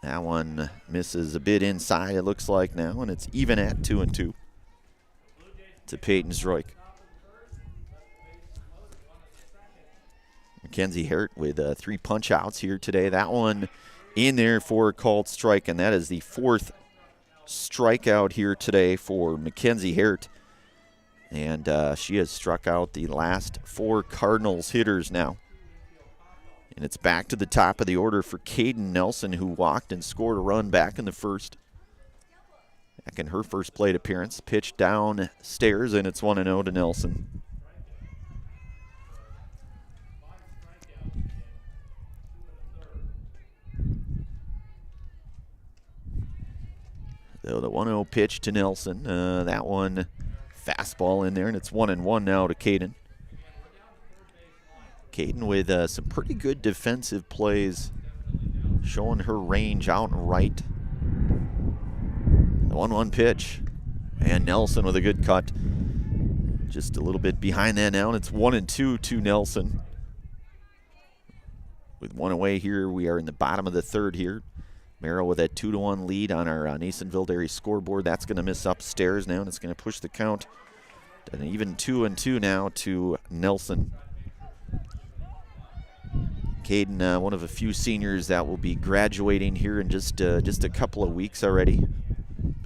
That one misses a bit inside, it looks like now, and it's even at 2-2 to Peyton Stroik. Mackenzie Hart with 3 punch outs here today. That one in there for a called strike, and that is the 4th strikeout here today for Mackenzie Hart. And she has struck out the last 4 Cardinals hitters now. And it's back to the top of the order for Caden Nelson, who walked and scored a run back in the first. Back in her first plate appearance, pitched downstairs, and it's 1-0 to Nelson. So the 1-0 pitch to Nelson. That one fastball in there, and it's 1-1 now to Caden. Caden with some pretty good defensive plays, showing her range out and right. The 1-1 pitch, and Nelson with a good cut. Just a little bit behind that now, and it's 1-2 to Nelson. With one away here, we are in the bottom of the 3rd here. Merrill with a 2-1 lead on our Nasonville Dairy scoreboard. That's going to miss upstairs now, and it's going to push the count to an even 2-2 now to Nelson. Caden, one of a few seniors that will be graduating here in just a couple of weeks already.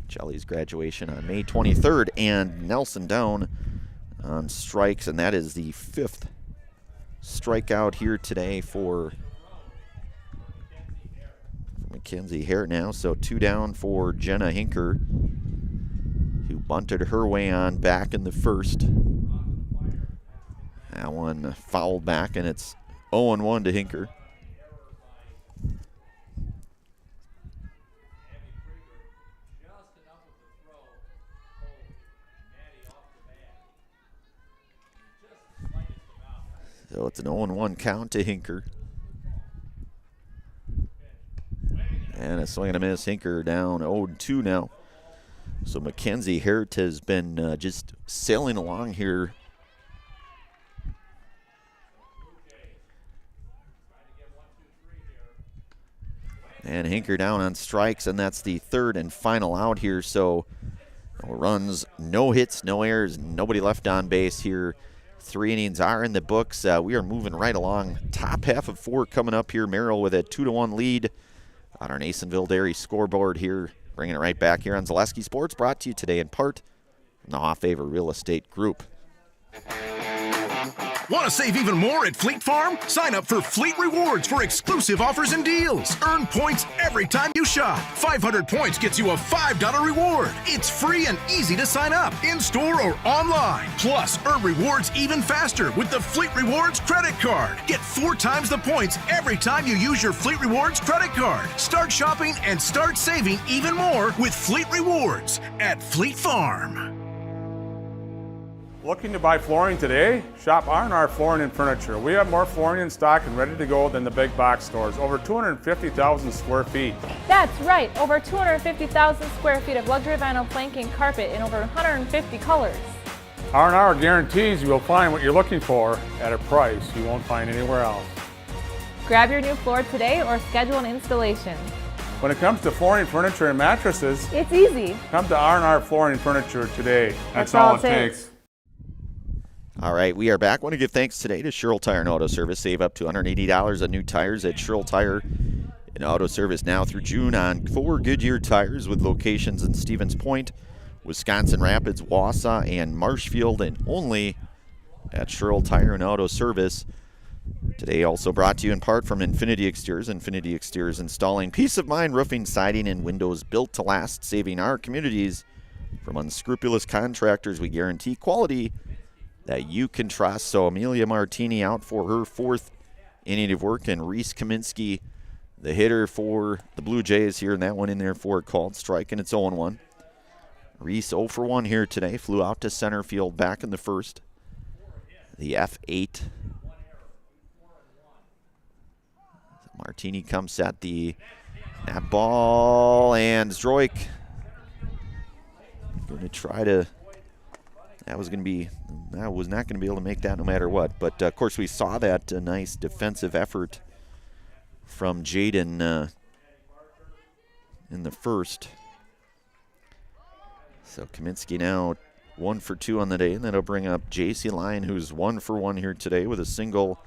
Pacelli's graduation on May 23rd, and Nelson down on strikes, and that is the 5th strikeout here today for Mackenzie Hart now. So 2 down for Jenna Hinker, who bunted her way on back in the first. That one fouled back, and it's 0-1 to Hinker. So it's an 0-1 count to Hinker. And a swing and a miss. Hinker down 0-2 now. So Mackenzie Hart has been just sailing along here. And Hinker down on strikes, and that's the 3rd and final out here. So no runs, no hits, no errors, nobody left on base here. 3 innings are in the books. We are moving right along. Top half of 4 coming up here. Merrill with a 2-1 lead on our Nasonville Dairy scoreboard here Bringing it right back here on Zaleski Sports, brought to you today in part from the Hoffavor Real Estate Group. Want to save even more at Fleet Farm? Sign up for Fleet Rewards for exclusive offers and deals. Earn points every time you shop. 500 points gets you a $5 reward. It's free and easy to sign up, in-store or online. Plus, earn rewards even faster with the Fleet Rewards credit card. Get 4 times the points every time you use your Fleet Rewards credit card. Start shopping and start saving even more with Fleet Rewards at Fleet Farm. Looking to buy flooring today? Shop R&R Flooring and Furniture. We have more flooring in stock and ready to go than the big box stores. Over 250,000 square feet. That's right, over 250,000 square feet of luxury vinyl planking carpet in over 150 colors. R&R guarantees you will find what you're looking for at a price you won't find anywhere else. Grab your new floor today or schedule an installation. When it comes to flooring, furniture, and mattresses, it's easy. Come to R&R Flooring and Furniture today. That's all it takes. All right, we are back. Want to give thanks today to Sherrill Tire and Auto Service. Save up to $180 on new tires at Sherrill Tire and Auto Service now through June on 4 Goodyear tires with locations in Stevens Point, Wisconsin Rapids, Wausau, and Marshfield, and only at Sherrill Tire and Auto Service. Today also brought to you in part from Infinity Exteriors. Infinity Exteriors installing peace of mind roofing, siding, and windows built to last, saving our communities from unscrupulous contractors. We guarantee quality that you can trust. So Amelia Martini out for her 4th inning of work, and Reese Kaminsky, the hitter for the Blue Jays here, and that one in there for a called strike, and it's 0-1. Reese 0 for 1 here today, flew out to center field back in the first. The F8. Martini comes set the snap ball, and Zdroik going to try to. That was not going to be able to make that no matter what. But, of course, we saw that nice defensive effort from Jaden in the first. So Kaminsky now 1 for 2 on the day, and that'll bring up J.C. Lyon, who's 1 for 1 here today with a single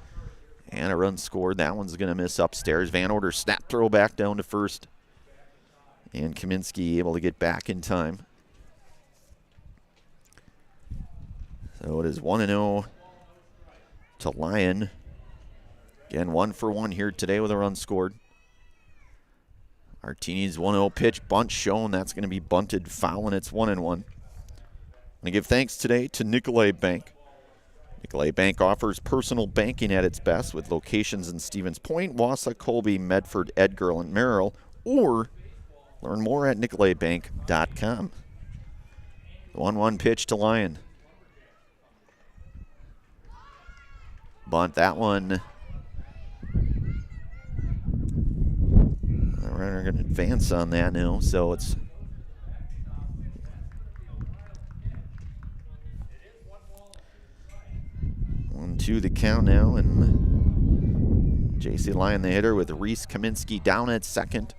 and a run scored. That one's going to miss upstairs. Van Order snap throw back down to first, and Kaminsky able to get back in time. So it is 1-0 to Lyon. Again, 1 for 1 here today with a run scored. Martini's 1-0 pitch, bunt shown. That's going to be bunted foul, and it's 1-1. I'm going to give thanks today to Nicolay Bank. Nicolay Bank offers personal banking at its best with locations in Stevens Point, Wausau, Colby, Medford, Edgar, and Merrill, or learn more at nicolaybank.com. 1-1 pitch to Lyon. Bunt that one. The runner going to advance on that now, so it's 1-2 the count now, and J.C. Lyon the hitter with Reese Kaminsky down at second.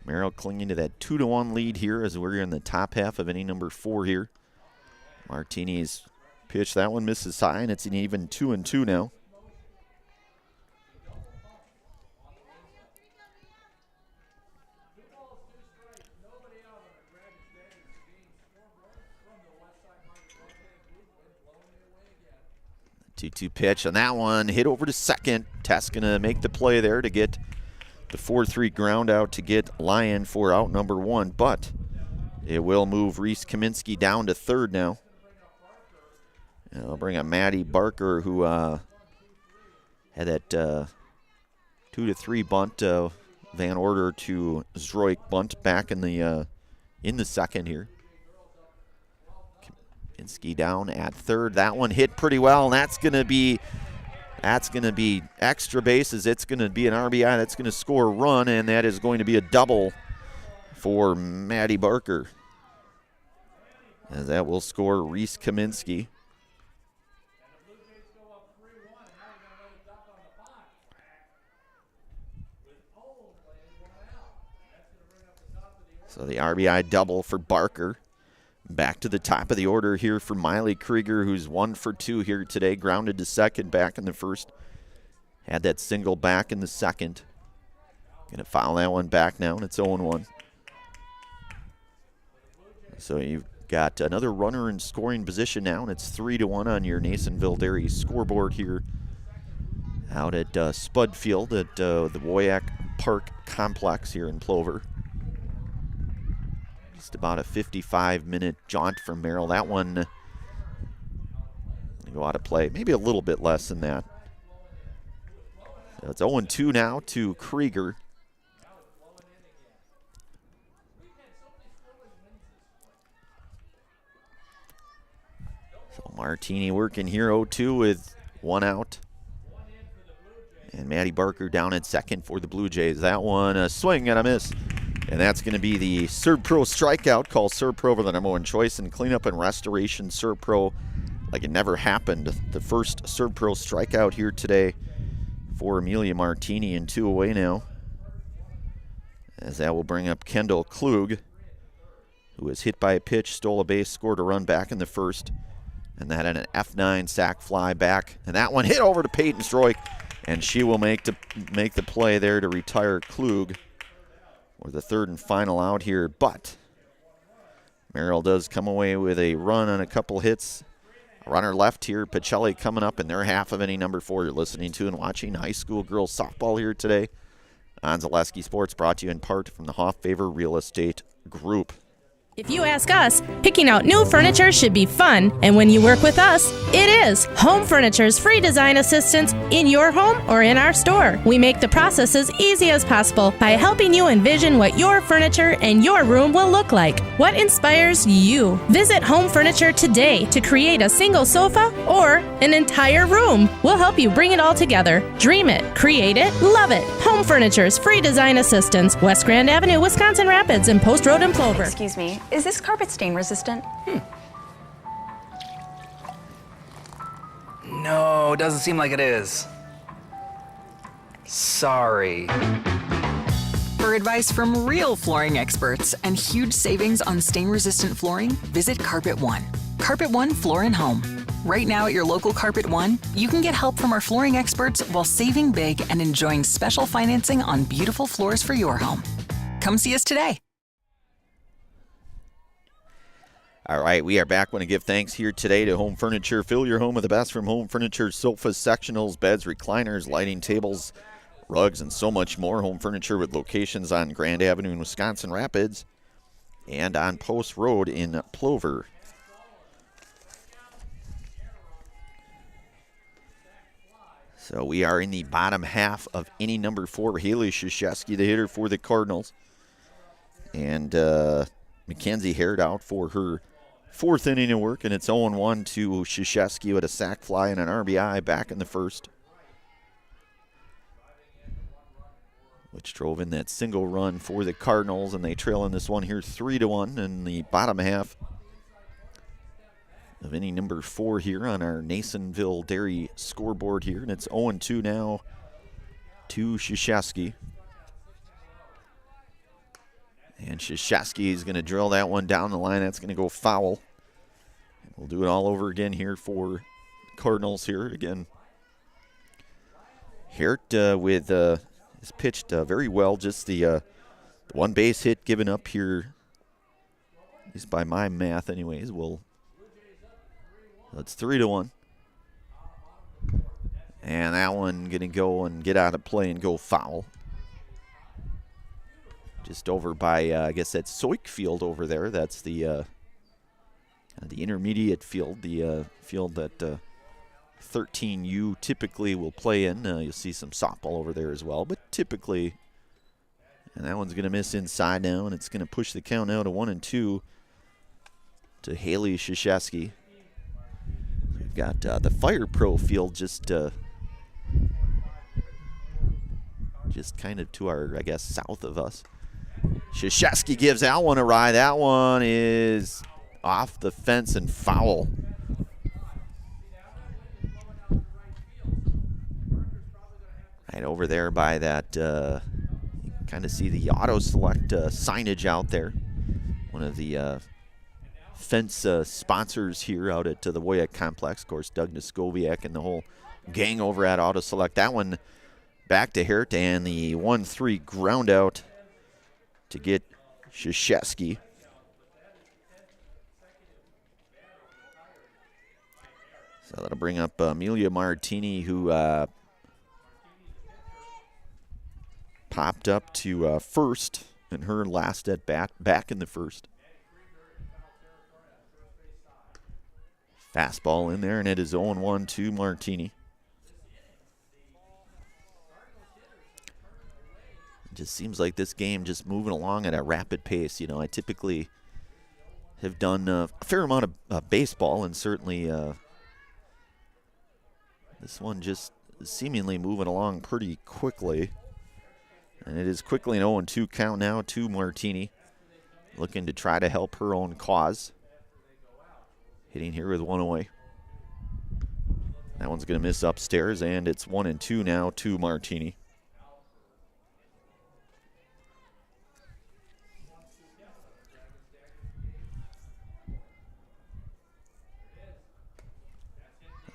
Merrill clinging to that 2-1 lead here as we're in the top half of inning number 4 here. Martini's pitch, that one misses high, and it's an even 2-2 now. The 2-2 pitch on that one, hit over to second. Tess gonna make the play there to get the 4-3 ground out to get Lyon for out number 1, but it will move Reese Kaminsky down to third now. And I'll bring up Maddie Barker, who had that 2-3 bunt. Van Order to Zdroik bunt back in the second here. Kaminsky down at third. That one hit pretty well, and that's gonna be extra bases. It's gonna be an RBI. That's gonna score a run, and that is going to be a double for Maddie Barker. As that will score Reese Kaminsky. So the RBI double for Barker. Back to the top of the order here for Miley Krieger, who's 1 for 2 here today. Grounded to second back in the first. Had that single back in the second. Gonna foul that one back now, and it's 0-1. So you've got another runner in scoring position now, and it's 3-1 on your Nasonville Dairy scoreboard here out at Spud Field at the WIAA Park Complex here in Plover. Just about a 55-minute jaunt from Merrill. That one go out of play, maybe a little bit less than that. So it's 0-2 now to Krieger. So Martini working here, 0-2 with 1 out. And Maddie Barker down at second for the Blue Jays. That one, a swing and a miss. And that's going to be the ServPro strikeout. Call ServPro the number 1 choice in cleanup and restoration. ServPro like it never happened. The first ServPro strikeout here today for Amelia Martini, and 2 away now. As that will bring up Kendall Klug, who was hit by a pitch, stole a base, scored a run back in the first. And that had an F9 sac fly back. And that one hit over to Peyton Stroik. And she will make the play there to retire Klug. Or the third and final out here. But Merrill does come away with a run on a couple hits. A runner left here, Pacelli coming up in their half of inning number 4. You're listening to and watching high school girls softball here today on Zaleski Sports, brought to you in part from the Hofffavor Real Estate Group. If you ask us, picking out new furniture should be fun, and when you work with us, it is. Home Furniture's free design assistance in your home or in our store. We make the process as easy as possible by helping you envision what your furniture and your room will look like. What inspires you? Visit Home Furniture today to create a single sofa or an entire room. We'll help you bring it all together. Dream it, create it, love it. Home Furniture's free design assistance, West Grand Avenue, Wisconsin Rapids, and Post Road in Plover. Excuse me. Is this carpet stain resistant? No, doesn't seem like it is. Sorry. For advice from real flooring experts and huge savings on stain-resistant flooring, visit Carpet One. Carpet One Floor and Home. Right now at your local Carpet One, you can get help from our flooring experts while saving big and enjoying special financing on beautiful floors for your home. Come see us today. All right, we are back. Want to give thanks here today to Home Furniture. Fill your home with the best from Home Furniture: sofas, sectionals, beds, recliners, lighting tables, rugs, and so much more. Home Furniture with locations on Grand Avenue in Wisconsin Rapids and on Post Road in Plover. So we are in the bottom half of inning number 4. Haley Krzyzewski, the hitter for the Cardinals. And Mackenzie Hared out for her 4th inning of work, and it's 0-1 to Krzyzewski with a sac fly and an RBI back in the first, which drove in that single run for the Cardinals, and they trail in this one here 3-1 in the bottom half of inning number 4 here on our Nasonville Dairy scoreboard here, and it's 0-2 now to Krzyzewski. And Krzyzewski is going to drill that one down the line. That's going to go foul. And we'll do it all over again here for Cardinals here. Again, Hert has pitched very well. Just the one base hit given up here, at least by my math anyways. It's 3-1. And that one going to go and get out of play and go foul. Just over by, I guess that's Soik Field over there. That's the intermediate field, the field that 13U typically will play in. You'll see some softball over there as well, but typically, and that one's going to miss inside now, and it's going to push the count out to 1-2 to Haley Krzyzewski. We've got the Fire Pro field just kind of to our, I guess, south of us. Krzyzewski gives that one a ride. That one is off the fence and foul. Right over there by that, you can kind of see the Auto Select signage out there. One of the fence sponsors here out at the WIAA Complex. Of course, Doug Niskoviak and the whole gang over at Auto Select. That one back to Hert, and the 1-3 ground out to get Krzyzewski. So that'll bring up Amelia Martini, who popped up to first in her last at bat, back in the first. Fastball in there, and it is 0-1 to Martini. It just seems like this game just moving along at a rapid pace. You know, I typically have done a fair amount of baseball, and certainly this one just seemingly moving along pretty quickly. And it is quickly an 0-2 count now to Martini, looking to try to help her own cause. Hitting here with one away. That one's going to miss upstairs, and it's 1-2 now to Martini.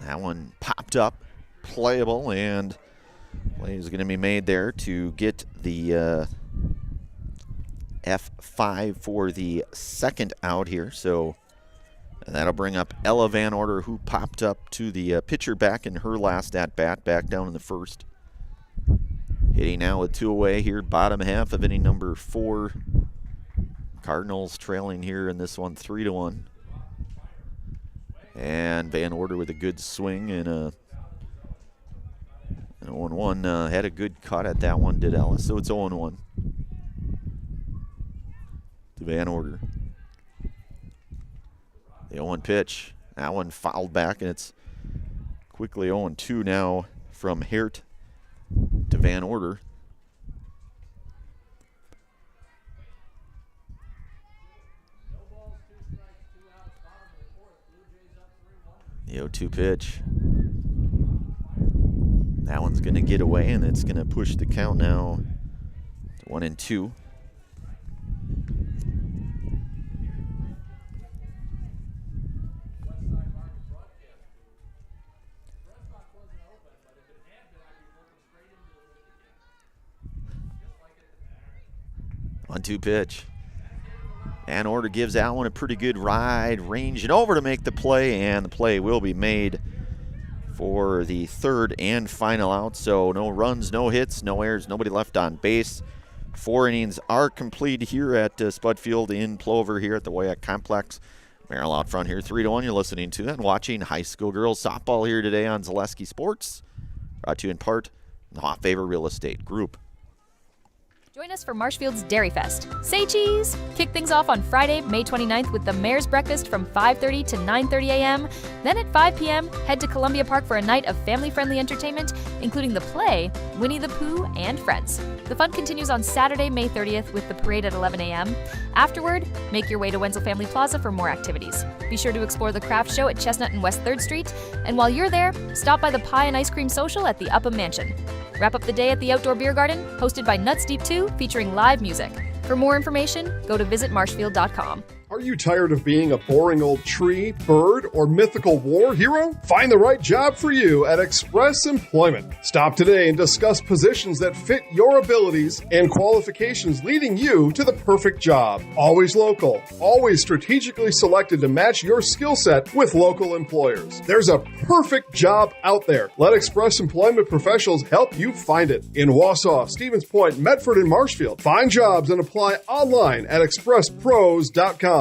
That one popped up, playable, and play is going to be made there to get the F5 for the second out here. So that'll bring up Ella Van Order, who popped up to the pitcher back in her last at-bat, back down in the first. Hitting now with 2 away here, bottom half of inning number 4. Cardinals trailing here in this one 3-1. And Van Order with a good swing and an 0-1. Had a good cut at that one, did Ella. So it's 0-1 to Van Order. The 0-1 pitch. That one fouled back, and it's quickly 0-2 now from Hert to Van Order. The 0-2 pitch. That one's going to get away, and it's going to push the count now to 1-2. One-two pitch. Van Order gives that one a pretty good ride, ranging over to make the play, and the play will be made for the third and final out. So no runs, no hits, no errors, nobody left on base. 4 innings are complete here at Spud Field in Plover here at the WIAA Complex. Merrill out front here, 3-1. You're listening to and watching high school girls softball here today on Zaleski Sports. Brought to you in part from the Hot Favor Real Estate Group. Join us for Marshfield's Dairy Fest. Say cheese! Kick things off on Friday, May 29th with the Mayor's Breakfast from 5:30 to 9:30 a.m. Then at 5 p.m., head to Columbia Park for a night of family-friendly entertainment, including the play, Winnie the Pooh, and Friends. The fun continues on Saturday, May 30th with the parade at 11 a.m. Afterward, make your way to Wenzel Family Plaza for more activities. Be sure to explore the craft show at Chestnut and West 3rd Street, and while you're there, stop by the Pie and Ice Cream Social at the Upham Mansion. Wrap up the day at the Outdoor Beer Garden, hosted by Nuts Deep 2, featuring live music. For more information, go to visitmarshfield.com. Are you tired of being a boring old tree, bird, or mythical war hero? Find the right job for you at Express Employment. Stop today and discuss positions that fit your abilities and qualifications, leading you to the perfect job. Always local, always strategically selected to match your skill set with local employers. There's a perfect job out there. Let Express Employment professionals help you find it. In Wausau, Stevens Point, Medford, and Marshfield. Find jobs and apply online at expresspros.com.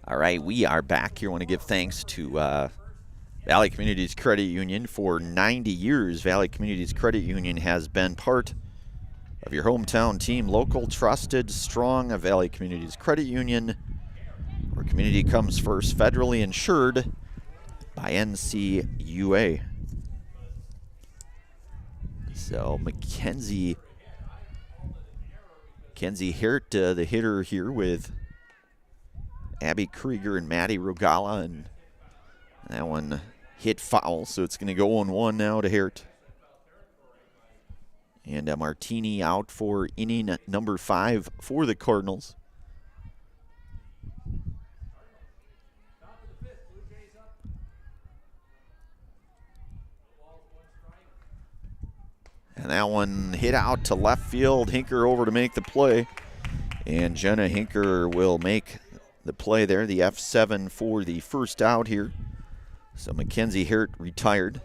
All right, we are back here. I want to give thanks to Valley Communities Credit Union. For 90 years, Valley Communities Credit Union has been part of your hometown team. Local, trusted, strong. Valley Communities Credit Union, where community comes first. Federally insured by NCUA. So Mackenzie Hert, the hitter here with Abby Krieger and Maddie Rogala, and that one hit foul, so it's going to go 1-1 now to Hert. And Martini out for inning number 5 for the Cardinals. And that one hit out to left field. Hinker over to make the play. And Jenna Hinker will make the play there, the F7 for the first out here. So Mackenzie Hart retired.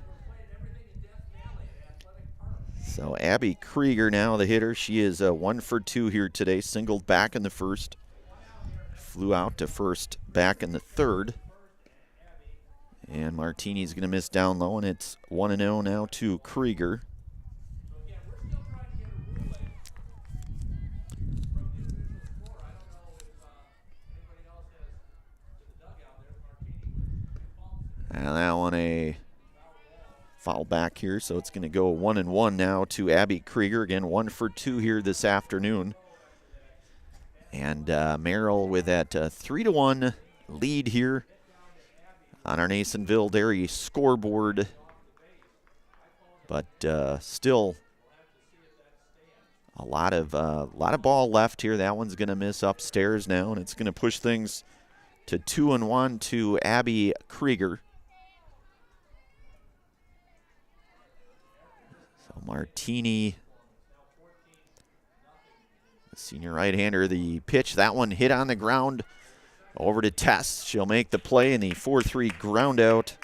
So Abby Krieger now the hitter. She is 1 for 2 here today. Singled back in the first. Flew out to first back in the third. And Martini's going to miss down low, and it's 1-0 now to Krieger. And that one a foul back here, so it's going to go 1-1 now to Abby Krieger. Again, 1 for 2 here this afternoon. And Merrill with that 3-1 lead here on our Nasonville Dairy scoreboard. But still a lot of ball left here. That one's going to miss upstairs now, and it's going to push things to 2-1 to Abby Krieger. So Martini, the senior right-hander, the pitch, that one hit on the ground. Over to Tess. She'll make the play in the 4-3 ground out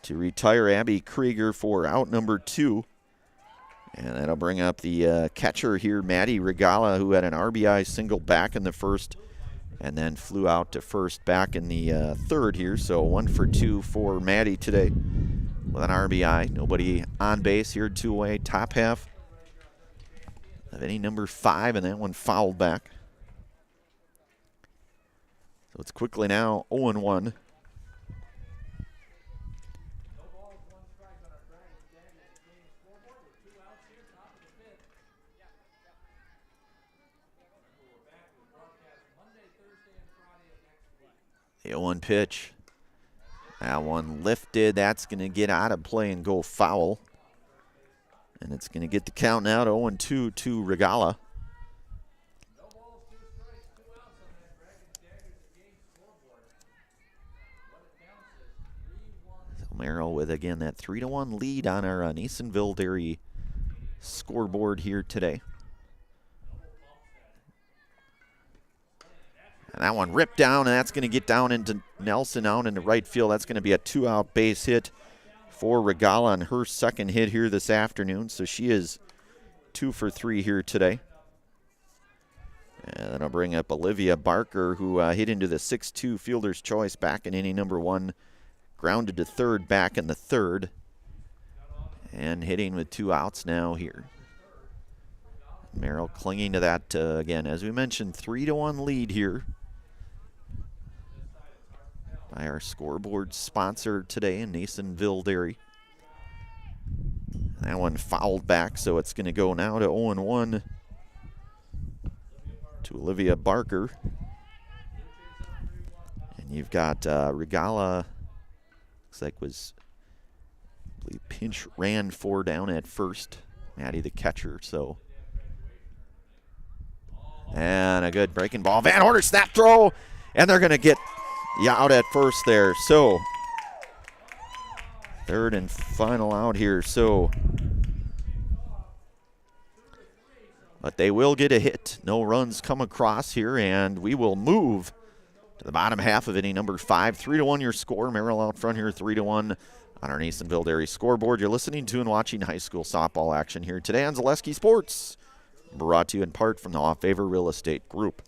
to retire Abby Krieger for out number 2. And that'll bring up the catcher here, Maddie Regala, who had an RBI single back in the first and then flew out to first back in the third here. So 1 for 2 for Maddie today with an RBI. Nobody on base here, 2-away, top half of any number 5, and that one fouled back. So it's quickly now 0-1. The 0-1 pitch. That one lifted. That's going to get out of play and go foul. And it's going to get the count now to 0-2 to Regala. Merrill with, again, that 3-1 lead on our Nasonville Dairy scoreboard here today. And that one ripped down, and that's going to get down into Nelson out into right field. That's going to be a 2-out base hit for Regala on her second hit here this afternoon. So she is 2 for 3 here today. And then I'll bring up Olivia Barker, who hit into the 6-2 fielder's choice back in inning number 1. Grounded to third back in the third. And hitting with 2 outs now here. Merrill clinging to that, again, as we mentioned, 3-1 lead here by our scoreboard sponsor today in Nasonville Dairy. That one fouled back, so it's going to go now to 0-1 to Olivia Barker. And you've got Regala. Looks like was, I believe, pinch ran 4 down at first. Maddie the catcher, so. And a good breaking ball. Van Horter snap throw, and they're going to get out at first there. So, third and final out here. So, but they will get a hit. No runs come across here, and we will move to the bottom half of inning number 5. 3-1 your score. Merrill out front here, 3-1 on our Nasonville Dairy scoreboard. You're listening to and watching high school softball action here today on Zaleski Sports. Brought to you in part from the Off Favor Real Estate Group.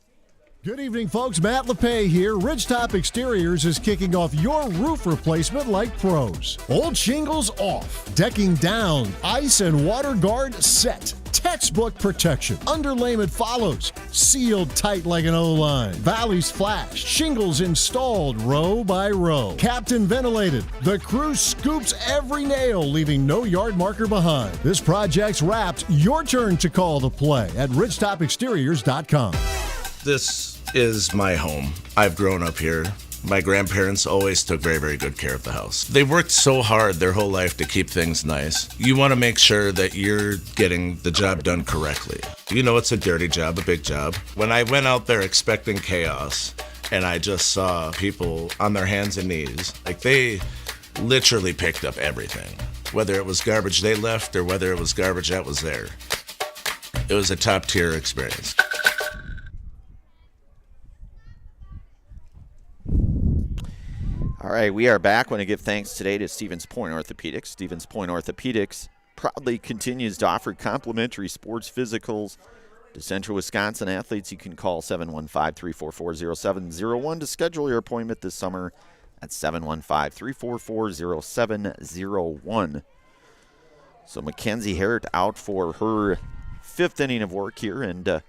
Good evening, folks. Matt LePay here. Ridgetop Exteriors is kicking off your roof replacement like pros. Old shingles off, decking down, ice and water guard set. Textbook protection. Underlayment follows. Sealed tight like an O-line. Valleys flashed. Shingles installed row by row. Captain ventilated. The crew scoops every nail, leaving no yard marker behind. This project's wrapped. Your turn to call the play at ridgetopexteriors.com. This is my home. I've grown up here. My grandparents always took very, very good care of the house. They worked so hard their whole life to keep things nice. You want to make sure that you're getting the job done correctly. You know it's a dirty job, a big job. When I went out there expecting chaos, and I just saw people on their hands and knees, like they literally picked up everything. whether it was garbage they left or whether it was garbage that was there. It was a top-tier experience. All right, we are back. I want to give thanks today to Stevens Point Orthopedics. Stevens Point Orthopedics proudly continues to offer complimentary sports physicals to Central Wisconsin athletes. You can call 715-344-0701 to schedule your appointment this summer at 715-344-0701. So Mackenzie Harrod out for her 5th inning of work here, and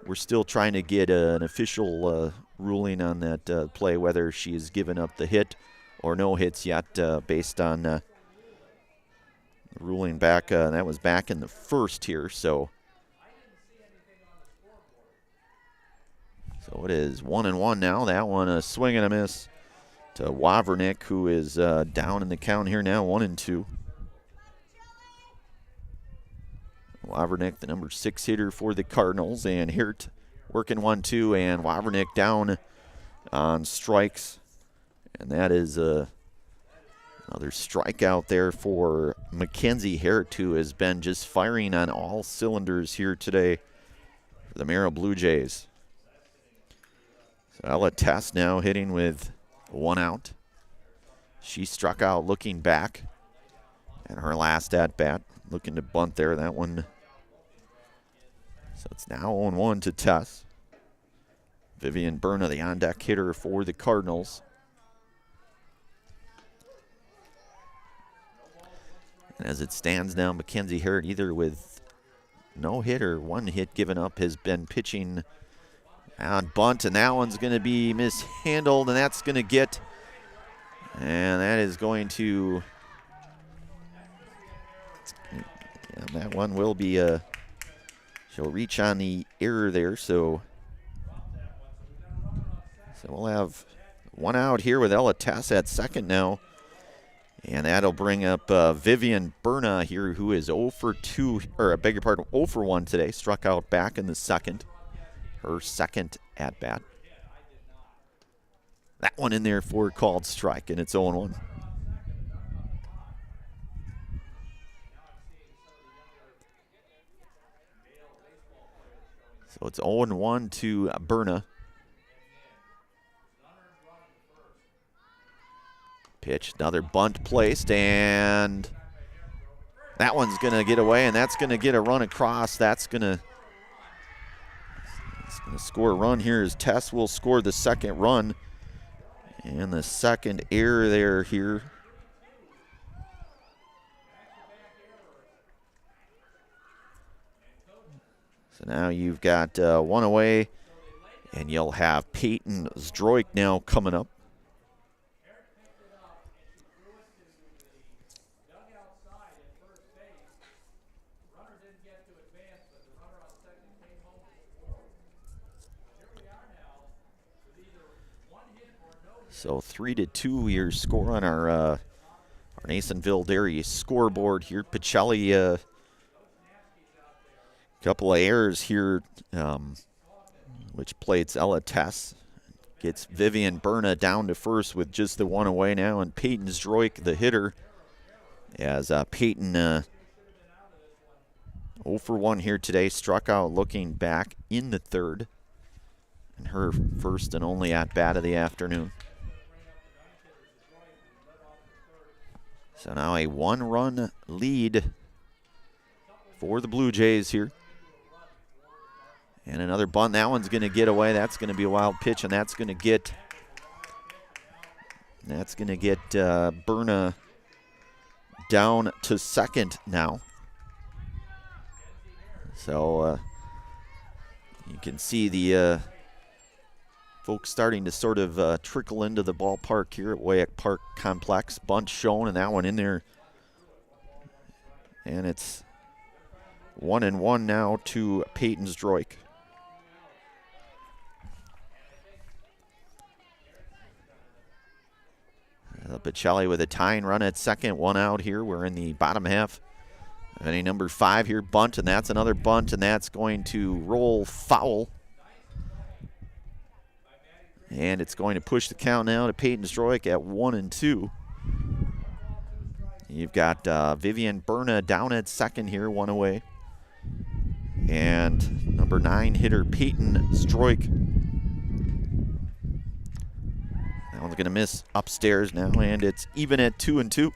we're still trying to get an official ruling on that play, whether she has given up the hit or no hits yet, based on the ruling back. That was back in the first here, so it is 1-1 now. That one a swing and a miss to Wavernick, who is down in the count here now, 1-2. Wavernick, the number 6 hitter for the Cardinals, and Hirt working 1-2, and Wavernick down on strikes. And that is another strikeout there for Mackenzie Hirt, who has been just firing on all cylinders here today for the Merrill Blue Jays. So Ella Tess now hitting with 1 out. She struck out looking back in her last at-bat, looking to bunt there. That one. So it's now 0-1 to Tess. Vivian Berna, the on-deck hitter for the Cardinals. And as it stands now, Mackenzie Harrod, either with no hit or 1 hit given up, has been pitching on bunt, and that one's going to be mishandled, and that's going to get, and that is going to, and that one will be she'll reach on the error there, so we'll have 1 out here with Ella Tess at second now. And that'll bring up Vivian Berna here, who is 0 for 2, or I beg your pardon, 0 for 1 today. Struck out back in the second, her second at bat. That one in there for a called strike, and it's 0-1. So it's 0-1 to Berna. Pitch, another bunt placed, and that one's going to get away, and that's going to get a run across. That's going to score a run here as Tess will score the second run. And the second error there here. So now you've got 1 away, and you'll have Peyton Zdroik now coming up. So 3-2 your score on our Nasonville Dairy scoreboard here. Pacelli, a couple of errors here, which plates Ella Tess. Gets Vivian Berna down to first with just the 1 away now, and Peyton Zdroik, the hitter, as Peyton 0 for 1 here today, struck out looking back in the third, and her first and only at-bat of the afternoon. So now a 1-run lead for the Blue Jays here. And another bunt. That one's going to get away. That's going to be a wild pitch, and that's going to get Berna down to second now. So you can see the folks starting to sort of trickle into the ballpark here at WIAA Park Complex. Bunt shown, and that one in there. And it's 1-1 now to Peyton Zdroik. Pacelli with a tying run at second, 1 out here. We're in the bottom half of inning number 5 here. Bunt, and that's another bunt, and that's going to roll foul. And it's going to push the count now to Peyton Zdroik at 1-2. You've got Vivian Berna down at second here, one away. And number 9 hitter Peyton Stroik. That one's going to miss upstairs now, and it's even at 2-2.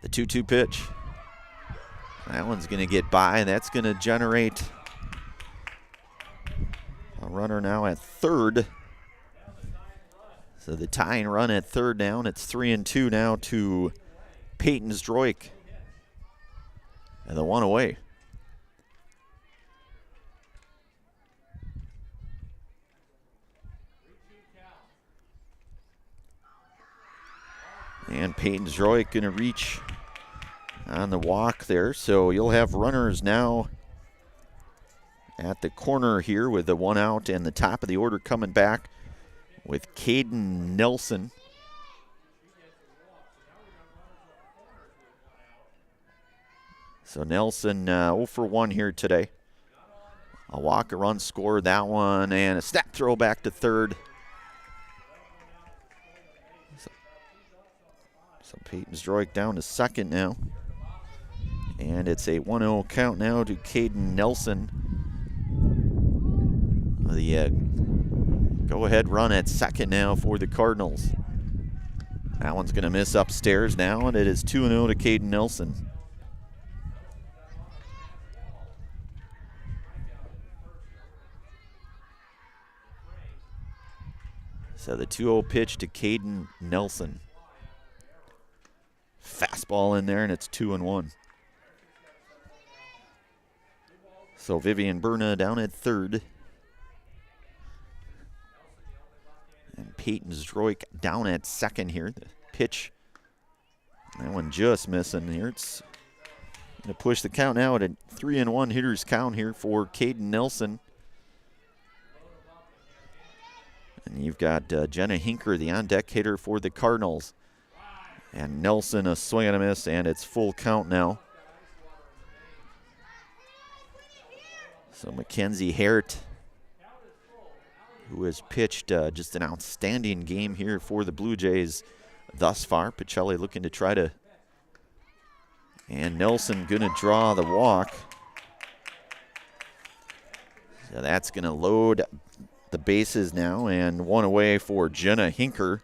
The 2-2 pitch. That one's going to get by, and that's going to generate a runner now at third. So the tying run at third down. It's 3-2 now to Peyton Stroik. And the one away. And Peyton Stroik going to reach on the walk there. So you'll have runners now at the corner here with the one out, and the top of the order coming back with Caden Nelson. So Nelson 0 for 1 here today. A walk, a run scored, that one, and a snap throw back to third. So Peyton Stroik down to second now. And it's a 1-0 count now to Caden Nelson. The go-ahead run at second now for the Cardinals. That one's going to miss upstairs now, and it is 2-0 to Caden Nelson. So the 2-0 pitch to Caden Nelson. Fastball in there, and it's 2-1. So Vivian Berna down at third. And Peyton Stroik down at second here. The pitch, that one just missing here. It's going to push the count now at a 3-1 hitters count here for Caden Nelson. And you've got Jenna Hinker, the on-deck hitter for the Cardinals. And Nelson a swing and a miss, and it's full count now. So Mackenzie Hart, who has pitched just an outstanding game here for the Blue Jays thus far. Pacelli looking to try to, and Nelson going to draw the walk. So that's going to load the bases now, and one away for Jenna Hinker.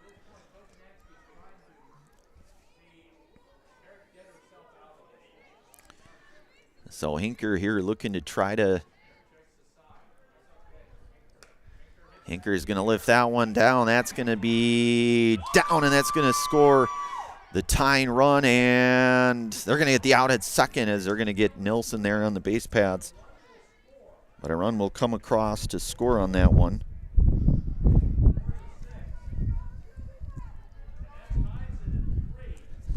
So Hinker here looking to try to, Hinker is going to lift that one down. That's going to be down, and that's going to score the tying run, and they're going to get the out at second as they're going to get Nelson there on the base paths. But a run will come across to score on that one.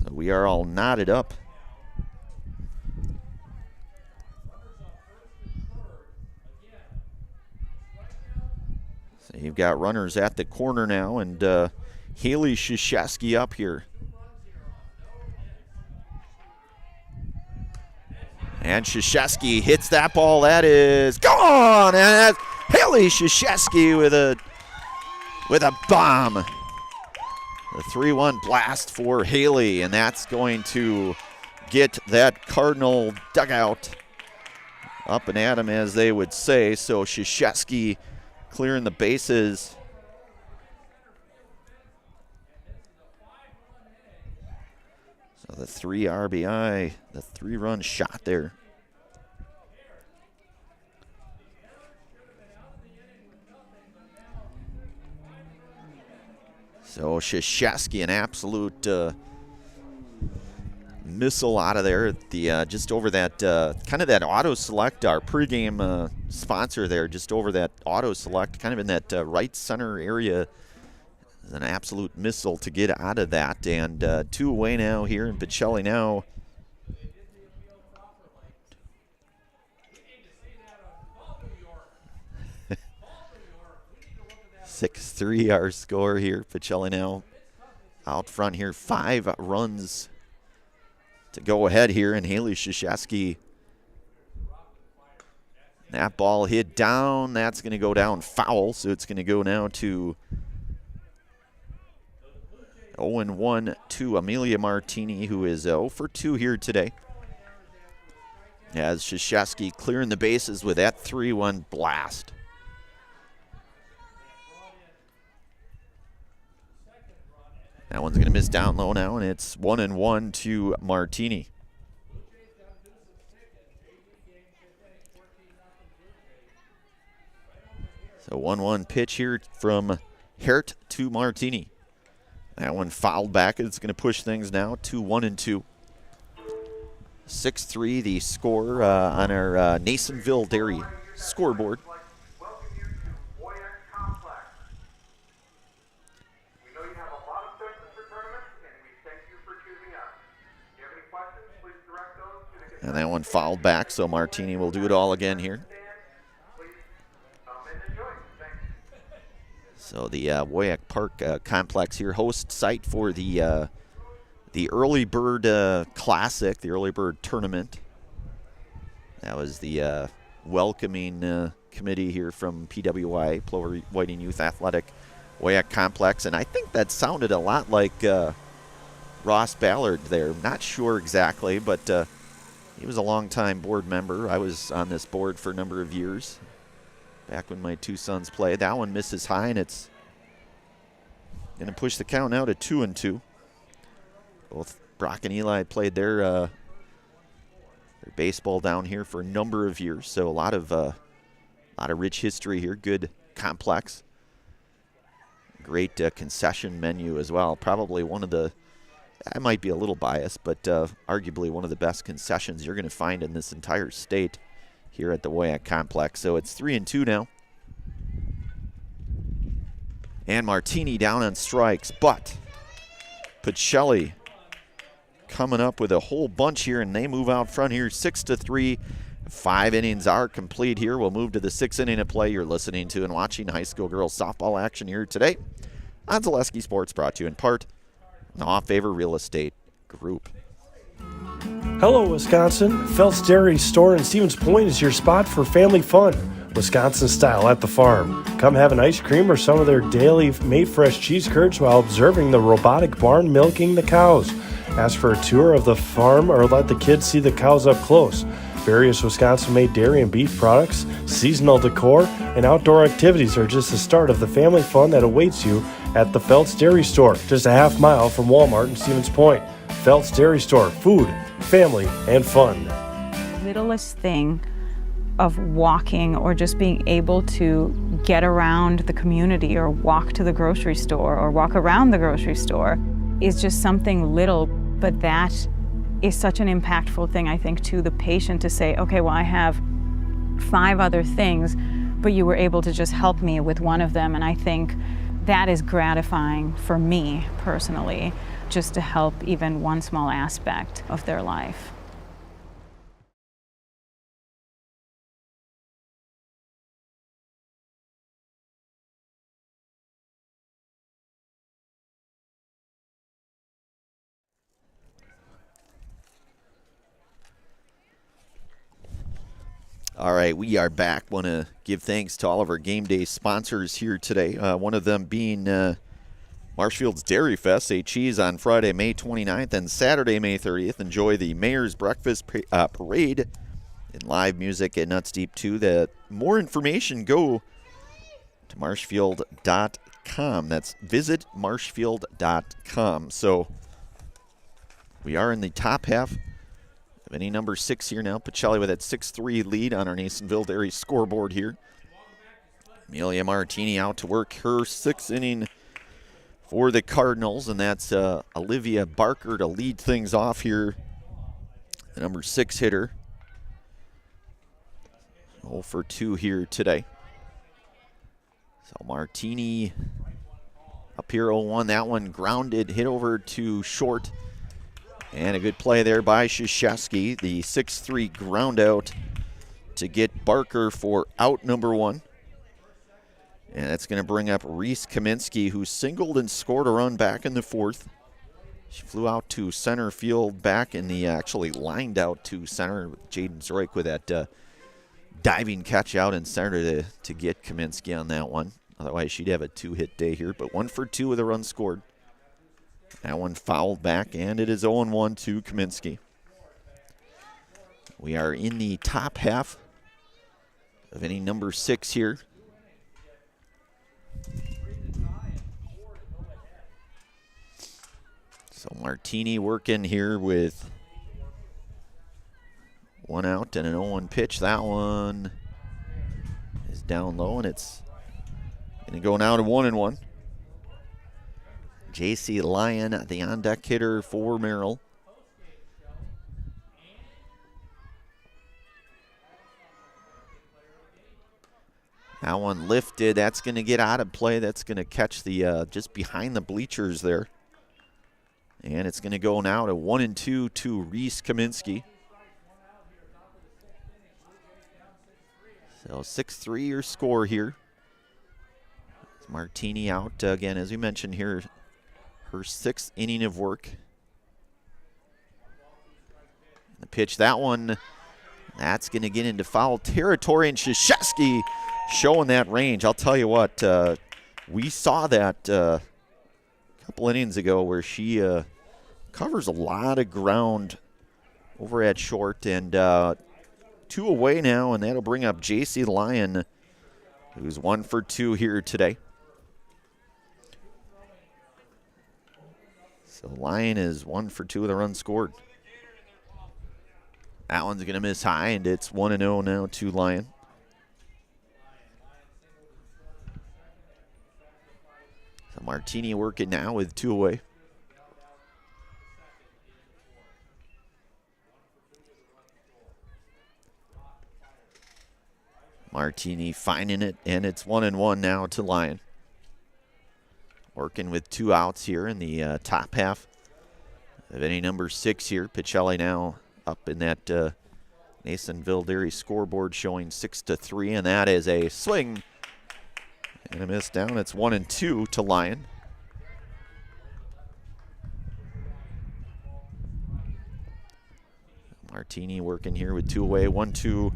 So we are all knotted up. So you've got runners at the corner now, and Haley Krzyzewski up here. And Krzyzewski hits that ball. That is gone. And that's Haley Krzyzewski with a bomb. The 3-1 blast for Haley, and that's going to get that Cardinal dugout up and at him, as they would say. So Krzyzewski clearing the bases. So the 3 RBI, the 3-run shot there. So Krzyzewski, an absolute missile out of there. The just over that kind of that auto select, our pregame sponsor there, just over that auto select, kind of in that right center area. An absolute missile to get out of that, and 2 away now here, and Pacelli now. (6-3) our score here. Pacelli now out front here, 5 runs to go ahead here, and Haley Krzyzewski That ball hit down. That's going to go down foul, so it's going to go now to 0-1 to Amelia Martini, who is 0 for 2 here today. As Krzyzewski clearing the bases with that 3-1 blast. That one's going to miss down low now, and it's 1-1 to Martini. So 1-1 pitch here from Hert to Martini. That one fouled back. It's going to push things now to 1-2. 6-3 the score on our Nasonville Dairy scoreboard. And that one fouled back, so Martini will do it all again here. So the WIAA Park complex here, host site for the Early Bird Classic, the Early Bird Tournament. That was the welcoming committee here from PWI, Plover Whiting Youth Athletic WIAA Complex. And I think that sounded a lot like Ross Ballard there. Not sure exactly, but he was a longtime board member. I was on this board for a number of years, back when my two sons played. That one misses high, and it's going to push the count now to 2-2. Both Brock and Eli played their baseball down here for a number of years, so a lot of rich history here. Good complex, great concession menu as well. Probably one of the, I might be a little biased, but arguably one of the best concessions you're going to find in this entire state here at the WIAA complex. So it's 3-2 now. And Martini down on strikes, but Pacelli coming up with a whole bunch here, and they move out front here 6-3. 5 innings are complete here. We'll move to the 6th inning of play. You're listening to and watching high school girls softball action here today on Zaleski Sports, brought to you in part by Off Favor Real Estate Group. Hello, Wisconsin. Phelps Dairy Store in Stevens Point is your spot for family fun. Wisconsin style at the farm. Come have an ice cream or some of their daily made fresh cheese curds while observing the robotic barn milking the cows. Ask for a tour of the farm or let the kids see the cows up close. Various Wisconsin-made dairy and beef products, seasonal decor, and outdoor activities are just the start of the family fun that awaits you at the Phelps Dairy Store, just a half mile from Walmart in Stevens Point. Phelps Dairy Store, food, family, and fun. Littlest thing of walking or just being able to get around the community or walk to the grocery store or walk around the grocery store is just something little, but that is such an impactful thing, I think, to the patient to say, okay, well, I have 5 other things, but you were able to just help me with one of them. And I think that is gratifying for me personally, just to help even one small aspect of their life. All right, we are back. Want to give thanks to all of our game day sponsors here today. One of them being Marshfield's Dairy Fest, a cheese on Friday, May 29th, and Saturday, May 30th. Enjoy the Mayor's Breakfast Parade and live music at Nuts Deep 2. The more information, go to marshfield.com. That's visit marshfield.com. So we are in the top half. Any number 6 here now. Pacelli with that 6-3 lead on our Nasonville Dairy scoreboard here. Amelia Martini out to work her 6th inning for the Cardinals, and that's Olivia Barker to lead things off here. The number 6 hitter. 0 for 2 here today. So Martini up here 0-1. That one grounded, hit over to short. And a good play there by Krzyzewski, the 6-3 ground out to get Barker for out number 1. And that's going to bring up Reese Kaminsky, who singled and scored a run back in the 4th. She flew out to center field back in the, actually lined out to center with Jaden Zroik with that diving catch out in center to get Kaminsky on that one. Otherwise, she'd have a 2-hit day here. But 1 for 2 with a run scored. That one fouled back, and it is 0-1 to Kaminsky. We are in the top half of inning number 6 here. So Martini working here with 1 out and an 0-1 pitch. That one is down low, and it's going to go now to 1-1. J.C. Lyon, the on-deck hitter for Merrill. That one lifted. That's going to get out of play. That's going to catch the just behind the bleachers there. And it's going to go now to 1-2 to Reese Kaminsky. So 6-3 your score here. Martini out again, as we mentioned here, her 6th inning of work. The pitch, that one, that's going to get into foul territory, and Krzyzewski showing that range. I'll tell you what, we saw that a couple innings ago where she covers a lot of ground over at short, and 2 away now, and that'll bring up J.C. Lyon, who's 1 for 2 here today. So Lyon is 1 for 2 with a run scored. That one's going to miss high, and it's 1-0 now to Lyon. So Martini working now with 2 away. Martini finding it, and it's 1-1 now to Lyon. Working with 2 outs here in the top half of inning number 6 here. Pacelli now up in that Nasonville Dairy scoreboard showing 6-3, and that is a swing and a miss down. It's 1-2 to Lyon. Martini working here with 2 away, 1-2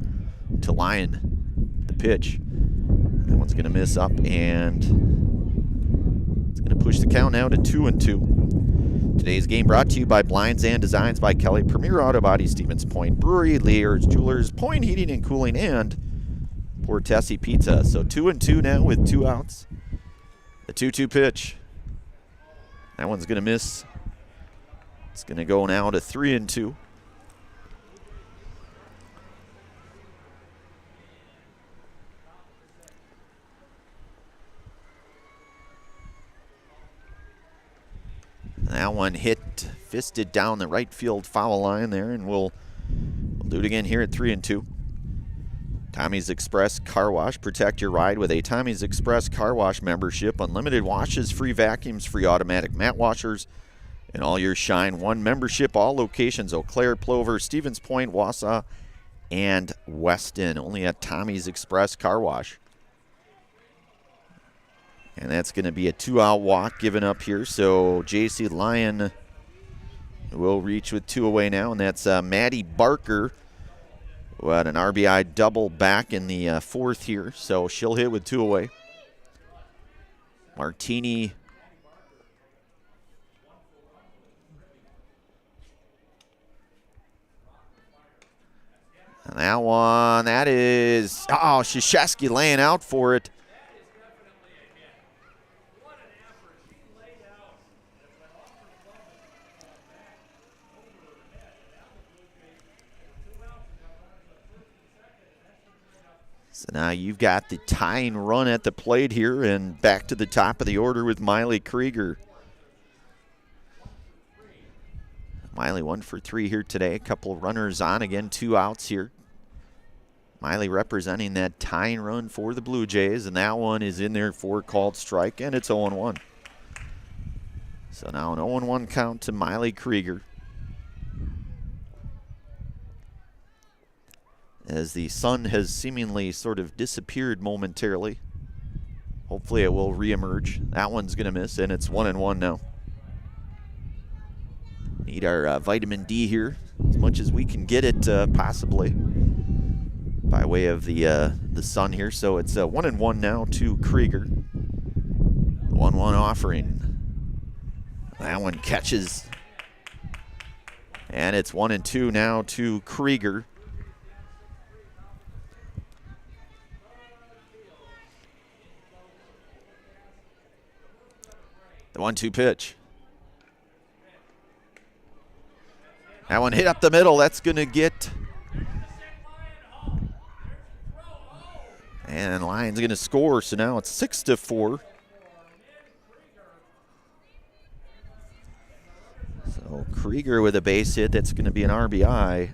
to Lyon. The pitch. That one's going to miss up, and it's going to push the count now to 2-2. Today's game brought to you by Blinds and Designs by Kelly, Premier Auto Body, Stevens Point Brewery, Lear's Jewelers, Point Heating and Cooling, and Portesi Pizza. So 2-2 now with 2 outs. The 2-2 pitch. That one's going to miss. It's going to go now to 3-2. That one hit, fisted down the right field foul line there, and we'll do it again here at 3-2. Tommy's Express Car Wash. Protect your ride with a Tommy's Express Car Wash membership. Unlimited washes, free vacuums, free automatic mat washers, and all your shine. One membership, all locations, Eau Claire, Plover, Stevens Point, Wausau, and Weston. Only at Tommy's Express Car Wash. And that's going to be a 2-out walk given up here. So J.C. Lyon will reach with 2 away now. And that's Maddie Barker, who had an RBI double back in the 4th here. So she'll hit with 2 away. Martini. And that one, that is, Krzyzewski laying out for it. So now you've got the tying run at the plate here, and back to the top of the order with Miley Krieger. Miley 1 for 3 here today. A couple of runners on. Again, 2 outs here. Miley representing that tying run for the Blue Jays, and that one is in there for a called strike, and it's 0-1. So now an 0-1 count to Miley Krieger. As the sun has seemingly sort of disappeared momentarily. Hopefully it will reemerge. That one's going to miss, and it's 1-1 now. Need our vitamin D here as much as we can get it, possibly. by way of the sun here. So it's 1-1 now to Krieger. 1-1 offering. That one catches. And it's 1-2 now to Krieger. The 1-2 pitch. That one hit up the middle. That's going to get. And Lions going to score. So now it's 6-4. So Krieger with a base hit. That's going to be an RBI.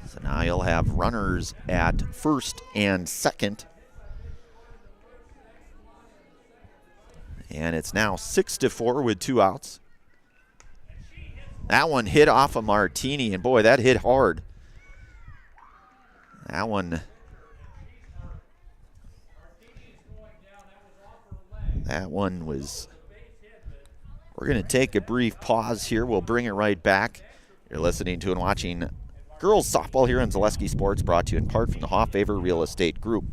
So now you'll have runners at first and second. And it's now 6-4 with 2 outs. That one hit off of Martini, and boy, that hit hard. That one. That one was. We're going to take a brief pause here. We'll bring it right back. You're listening to and watching girls softball here on Zaleski Sports, brought to you in part from the Hoffavor Real Estate Group.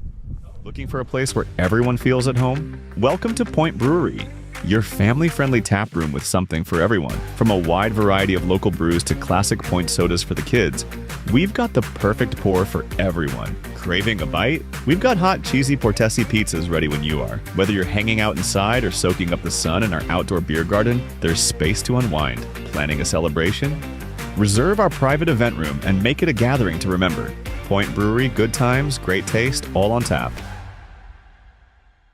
Looking for a place where everyone feels at home? Welcome to Point Brewery, your family-friendly tap room with something for everyone. From a wide variety of local brews to classic Point sodas for the kids, we've got the perfect pour for everyone. Craving a bite? We've got hot, cheesy Portesi pizzas ready when you are. Whether you're hanging out inside or soaking up the sun in our outdoor beer garden, there's space to unwind. Planning a celebration? Reserve our private event room and make it a gathering to remember. Point Brewery, good times, great taste, all on tap.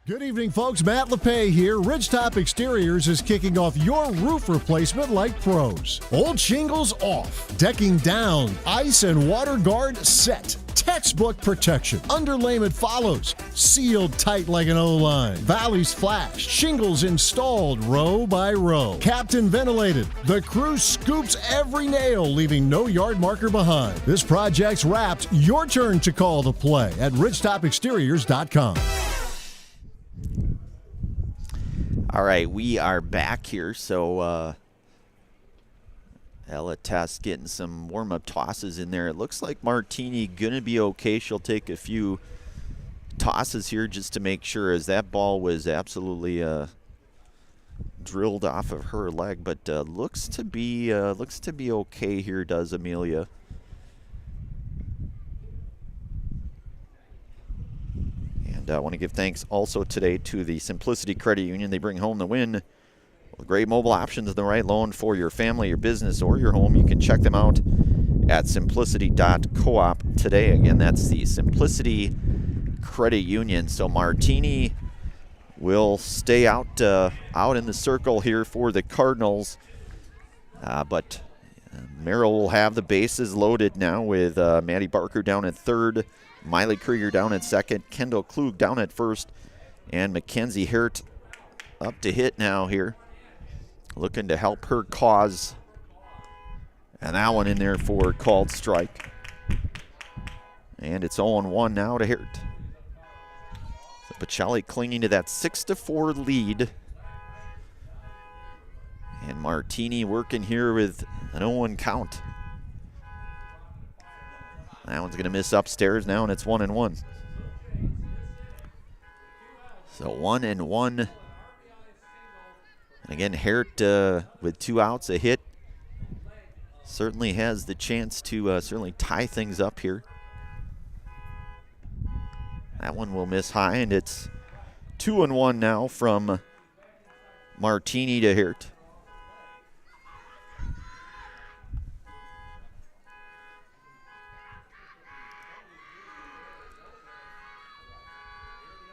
Good evening, folks. Matt LePay here. Ridgetop Exteriors is kicking off your roof replacement like pros. Old shingles off, decking down, ice and water guard set. Textbook protection. Underlayment follows. Sealed tight like an O-line. Valleys flashed. Shingles installed row by row. Captain ventilated. The crew scoops every nail, leaving no yard marker behind. This project's wrapped. Your turn to call the play at ridgetopexteriors.com. All right, we are back here. So Ella Tess getting some warm-up tosses in there. It looks like Martini going to be okay. She'll take a few tosses here just to make sure, as that ball was absolutely drilled off of her leg. But looks to be okay here, does Amelia. I want to give thanks also today to the Simplicity Credit Union. They bring home the win with great mobile options and the right loan for your family, your business, or your home. You can check them out at simplicity.coop today. Again, that's the Simplicity Credit Union. So Martini will stay out in the circle here for the Cardinals. But Merrill will have the bases loaded now with Maddie Barker down at third, Miley Krieger down at second, Kendall Klug down at first, and Mackenzie Hert up to hit now here, looking to help her cause. And that one in there for a called strike. And it's 0-1 now to Hert. So Pacelli clinging to that 6-4 lead. And Martini working here with an 0-1 count. That one's going to miss upstairs now, and it's 1-1. So 1-1. And again, Hert with 2 outs, a hit. Certainly has the chance to certainly tie things up here. That one will miss high, and it's 2-1 now from Martini to Hert.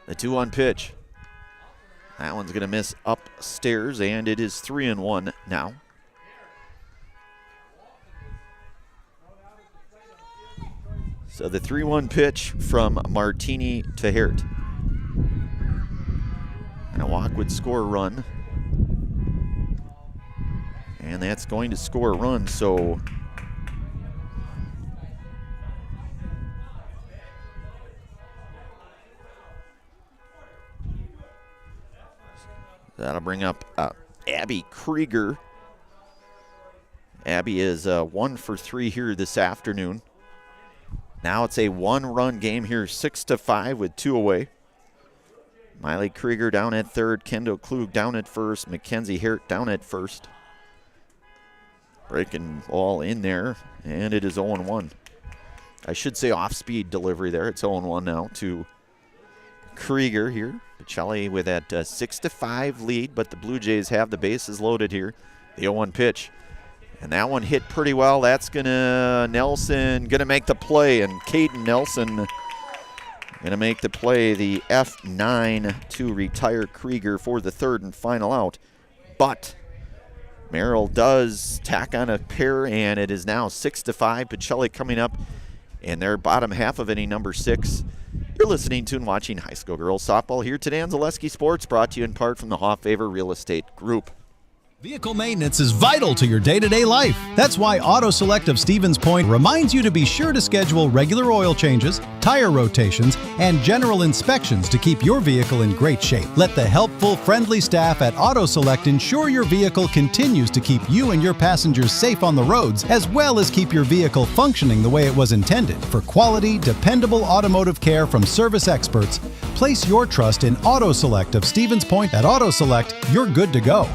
The 2-1 pitch. That one's going to miss upstairs, and it is 3-1 now. So the 3-1 pitch from Martini to Hert. And a walk would score a run. And that's going to score a run, so that'll bring up Abby Krieger. Abby is 1 for 3 here this afternoon. Now it's a 1-run game here, 6-5 with 2 away. Miley Krieger down at third, Kendall Klug down at first, Mackenzie Hart down at first. Breaking ball in there, and it is 0-1. I should say off-speed delivery there. It's 0-1 now to Krieger here. Pacelli with that 6-5 lead, but the Blue Jays have the bases loaded here. The 0-1 pitch. And that one hit pretty well. That's Nelson gonna make the play, and Caden Nelson gonna make the play, the F9 to retire Krieger for the 3rd and final out. But Merrill does tack on a pair, and it is now 6-5. Pacelli coming up in their bottom half of inning number 6. You're listening to and watching high school girls softball here today on Zaleski Sports, brought to you in part from the Hoffavor Real Estate Group. Vehicle maintenance is vital to your day-to-day life. That's why Auto Select of Stevens Point reminds you to be sure to schedule regular oil changes, tire rotations, and general inspections to keep your vehicle in great shape. Let the helpful, friendly staff at Auto Select ensure your vehicle continues to keep you and your passengers safe on the roads, as well as keep your vehicle functioning the way it was intended. For quality, dependable automotive care from service experts, place your trust in Auto Select of Stevens Point. At Auto Select, you're good to go.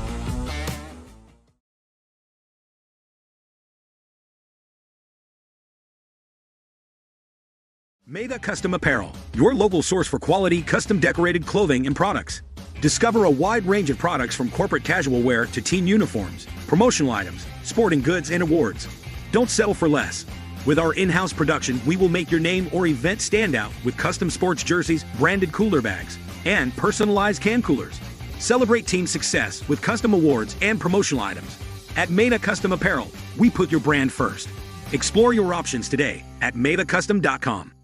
Meda Custom Apparel, your local source for quality, custom decorated clothing and products. Discover a wide range of products from corporate casual wear to team uniforms, promotional items, sporting goods, and awards. Don't settle for less. With our in-house production, we will make your name or event stand out with custom sports jerseys, branded cooler bags, and personalized can coolers. Celebrate team success with custom awards and promotional items. At Meda Custom Apparel, we put your brand first. Explore your options today at medacustom.com.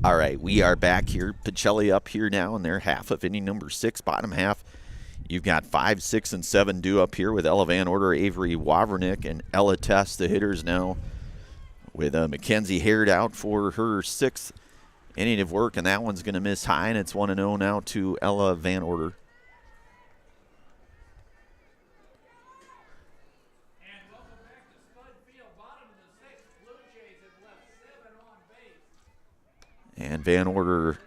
All right, we are back here. Pacelli up here now in their half of inning number 6, bottom half. You've got 5, 6, and 7 due up here with Ella Van Order, Avery Wavernick, and Ella Tess, the hitters now, with Mackenzie Hart out for her 6th inning of work, and that one's going to miss high, and it's 1-0 now to Ella Van Order. And Van Order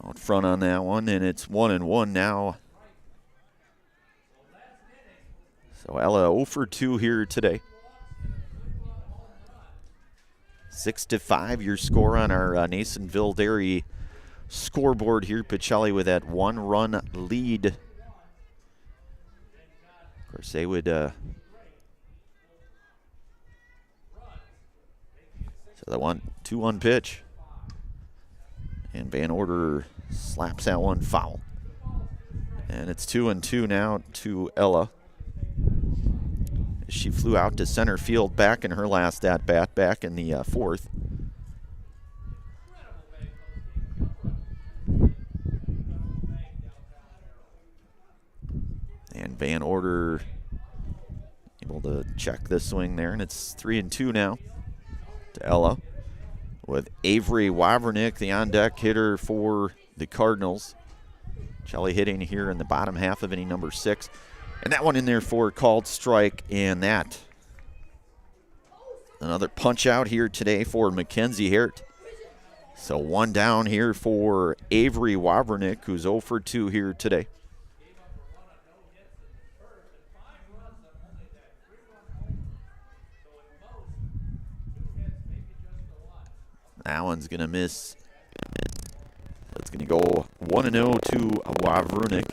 out front on that one, and it's 1-1 now. So Ella 0 for 2 here today. 6-5 your score on our Nasonville Dairy scoreboard here. Pacelli with that 1-run lead. Of course, they would so the 2-1 pitch. And Van Order slaps that one foul. And it's 2-2 now to Ella. She flew out to center field back in her last at-bat, back in the 4th. And Van Order able to check the swing there, and it's 3-2 now to Ella, with Avery Wavernick, the on-deck hitter for the Cardinals. Pacelli hitting here in the bottom half of inning number 6. And that one in there for a called strike, and that. Another punch out here today for Mackenzie Hart. So 1 down here for Avery Wavernick, who's 0 for 2 here today. That one's going to miss. It's going to go 1-0 to Wavernick.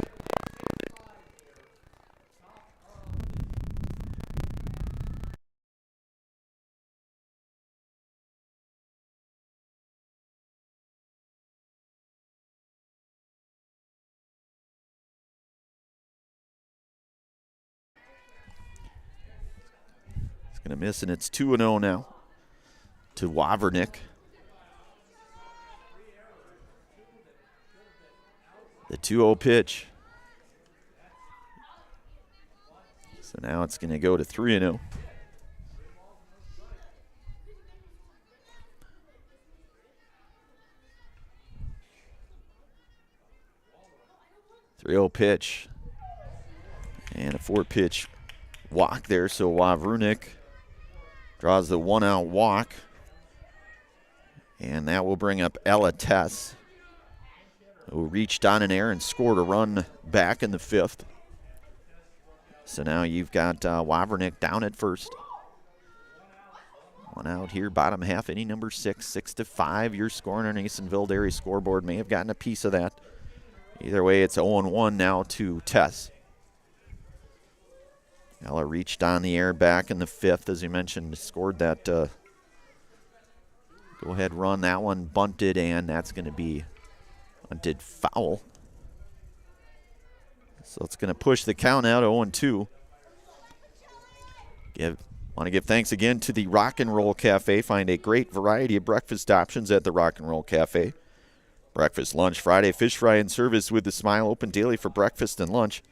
It's going to miss, and it's 2-0 now to Wavernick. The 2-0 pitch. So now it's going to go to 3-0. Pitch. And a 4-pitch walk there, so Wawrunik draws the 1-out walk. And that will bring up Ella Tess, who reached on an air and scored a run back in the 5th. So now you've got Wawrunik down at first. 1 out here, bottom half, inning number 6, 6-5. Your score on our Nasonville Dairy scoreboard may have gotten a piece of that. Either way, it's 0-1 now to Tess. Ella reached on the air back in the 5th, as you mentioned, scored that go-ahead run. That one bunted, and that's going to be bunted foul. So it's going to push the count out 0-2. Want to give thanks again to the Rock and Roll Cafe. Find a great variety of breakfast options at the Rock and Roll Cafe. Breakfast, lunch, Friday, fish fry and service with a smile. Open daily for breakfast and lunch.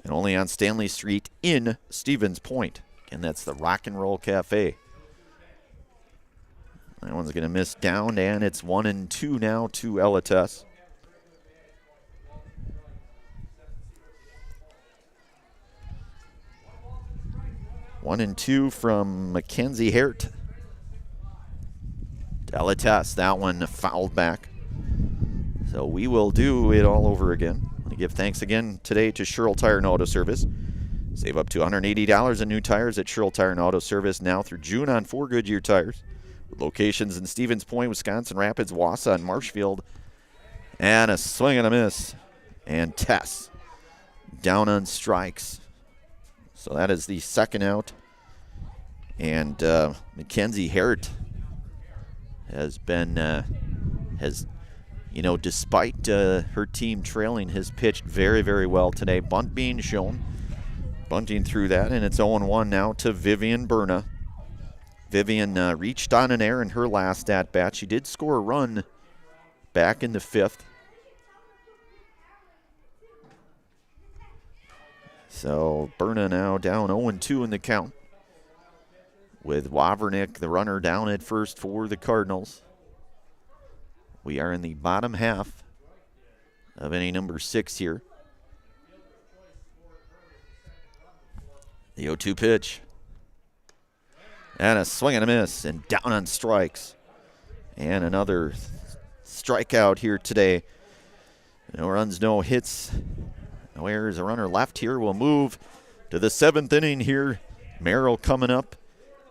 And only on Stanley Street in Stevens Point. And that's the Rock and Roll Cafe. That one's going to miss down, and it's 1-2 now to Ella Tess. One and two from Mackenzie Hart. Ella Tess, that one fouled back. So we will do it all over again. I want to give thanks again today to Sherrill Tire and Auto Service. Save up to $180 in new tires at Sherrill Tire and Auto Service now through June on 4 Goodyear tires. With locations in Stevens Point, Wisconsin, Rapids, Wausau, and Marshfield. And a swing and a miss. And Tess down on strikes. So that is the 2nd out. And Mackenzie Hart has been, despite her team trailing, has pitched very, very well today. Bunt being shown. Bunting through that, and it's 0-1 now to Vivian Berna. Vivian reached on an air in her last at-bat. She did score a run back in the 5th. So Berna now down 0-2 in the count, with Wawrunik, the runner, down at first for the Cardinals. We are in the bottom half of inning number 6 here. The 0-2 pitch. And a swing and a miss, and down on strikes. And another strikeout here today. No runs, no hits. No errors, a runner left here. We'll move to the 7th inning here. Merrill coming up.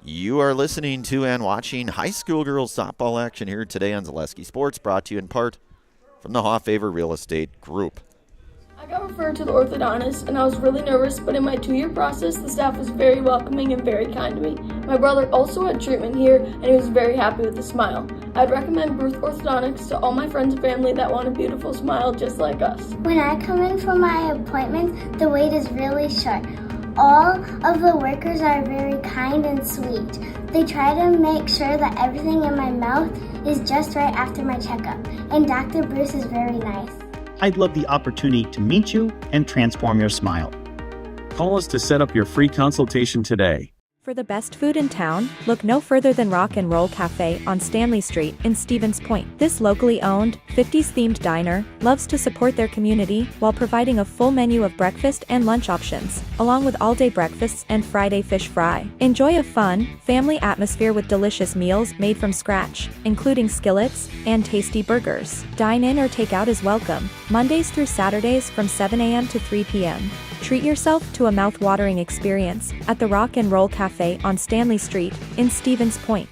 You are listening to and watching high school girls softball action here today on Zaleski Sports, brought to you in part from the Hoffavor Real Estate Group. I got referred to the orthodontist, and I was really nervous, but in my 2-year process, the staff was very welcoming and very kind to me. My brother also had treatment here, and he was very happy with the smile. I'd recommend Bruce Orthodontics to all my friends and family that want a beautiful smile just like us. When I come in for my appointment, the wait is really short. All of the workers are very kind and sweet. They try to make sure that everything in my mouth is just right after my checkup, and Dr. Bruce is very nice. I'd love the opportunity to meet you and transform your smile. Call us to set up your free consultation today. For the best food in town, look no further than Rock and Roll Cafe on Stanley Street in Stevens Point. This locally owned, 50s-themed diner loves to support their community while providing a full menu of breakfast and lunch options, along with all-day breakfasts and Friday fish fry. Enjoy a fun, family atmosphere with delicious meals made from scratch, including skillets and tasty burgers. Dine in or take out is welcome, Mondays through Saturdays from 7 a.m. to 3 p.m. Treat yourself to a mouth-watering experience at the Rock and Roll Cafe on Stanley Street in Stevens Point.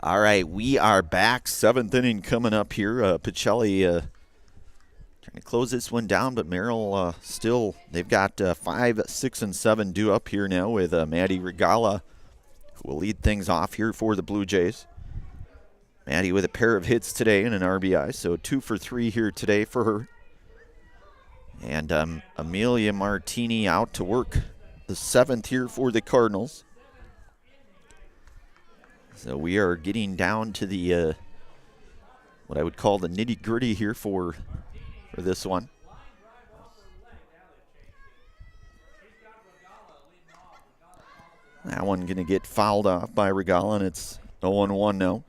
All right, we are back. 7th inning coming up here. Pacelli trying to close this one down, but Merrill still, they've got 5, 6, and 7 due up here now with Maddie Regala, who will lead things off here for the Blue Jays. Maddie with a pair of hits today and an RBI, so 2 for 3 here today for her. And Amelia Martini out to work the 7th here for the Cardinals. So we are getting down to the what I would call the nitty-gritty here for this one. That one going to get fouled off by Regala, and it's 0-1 now.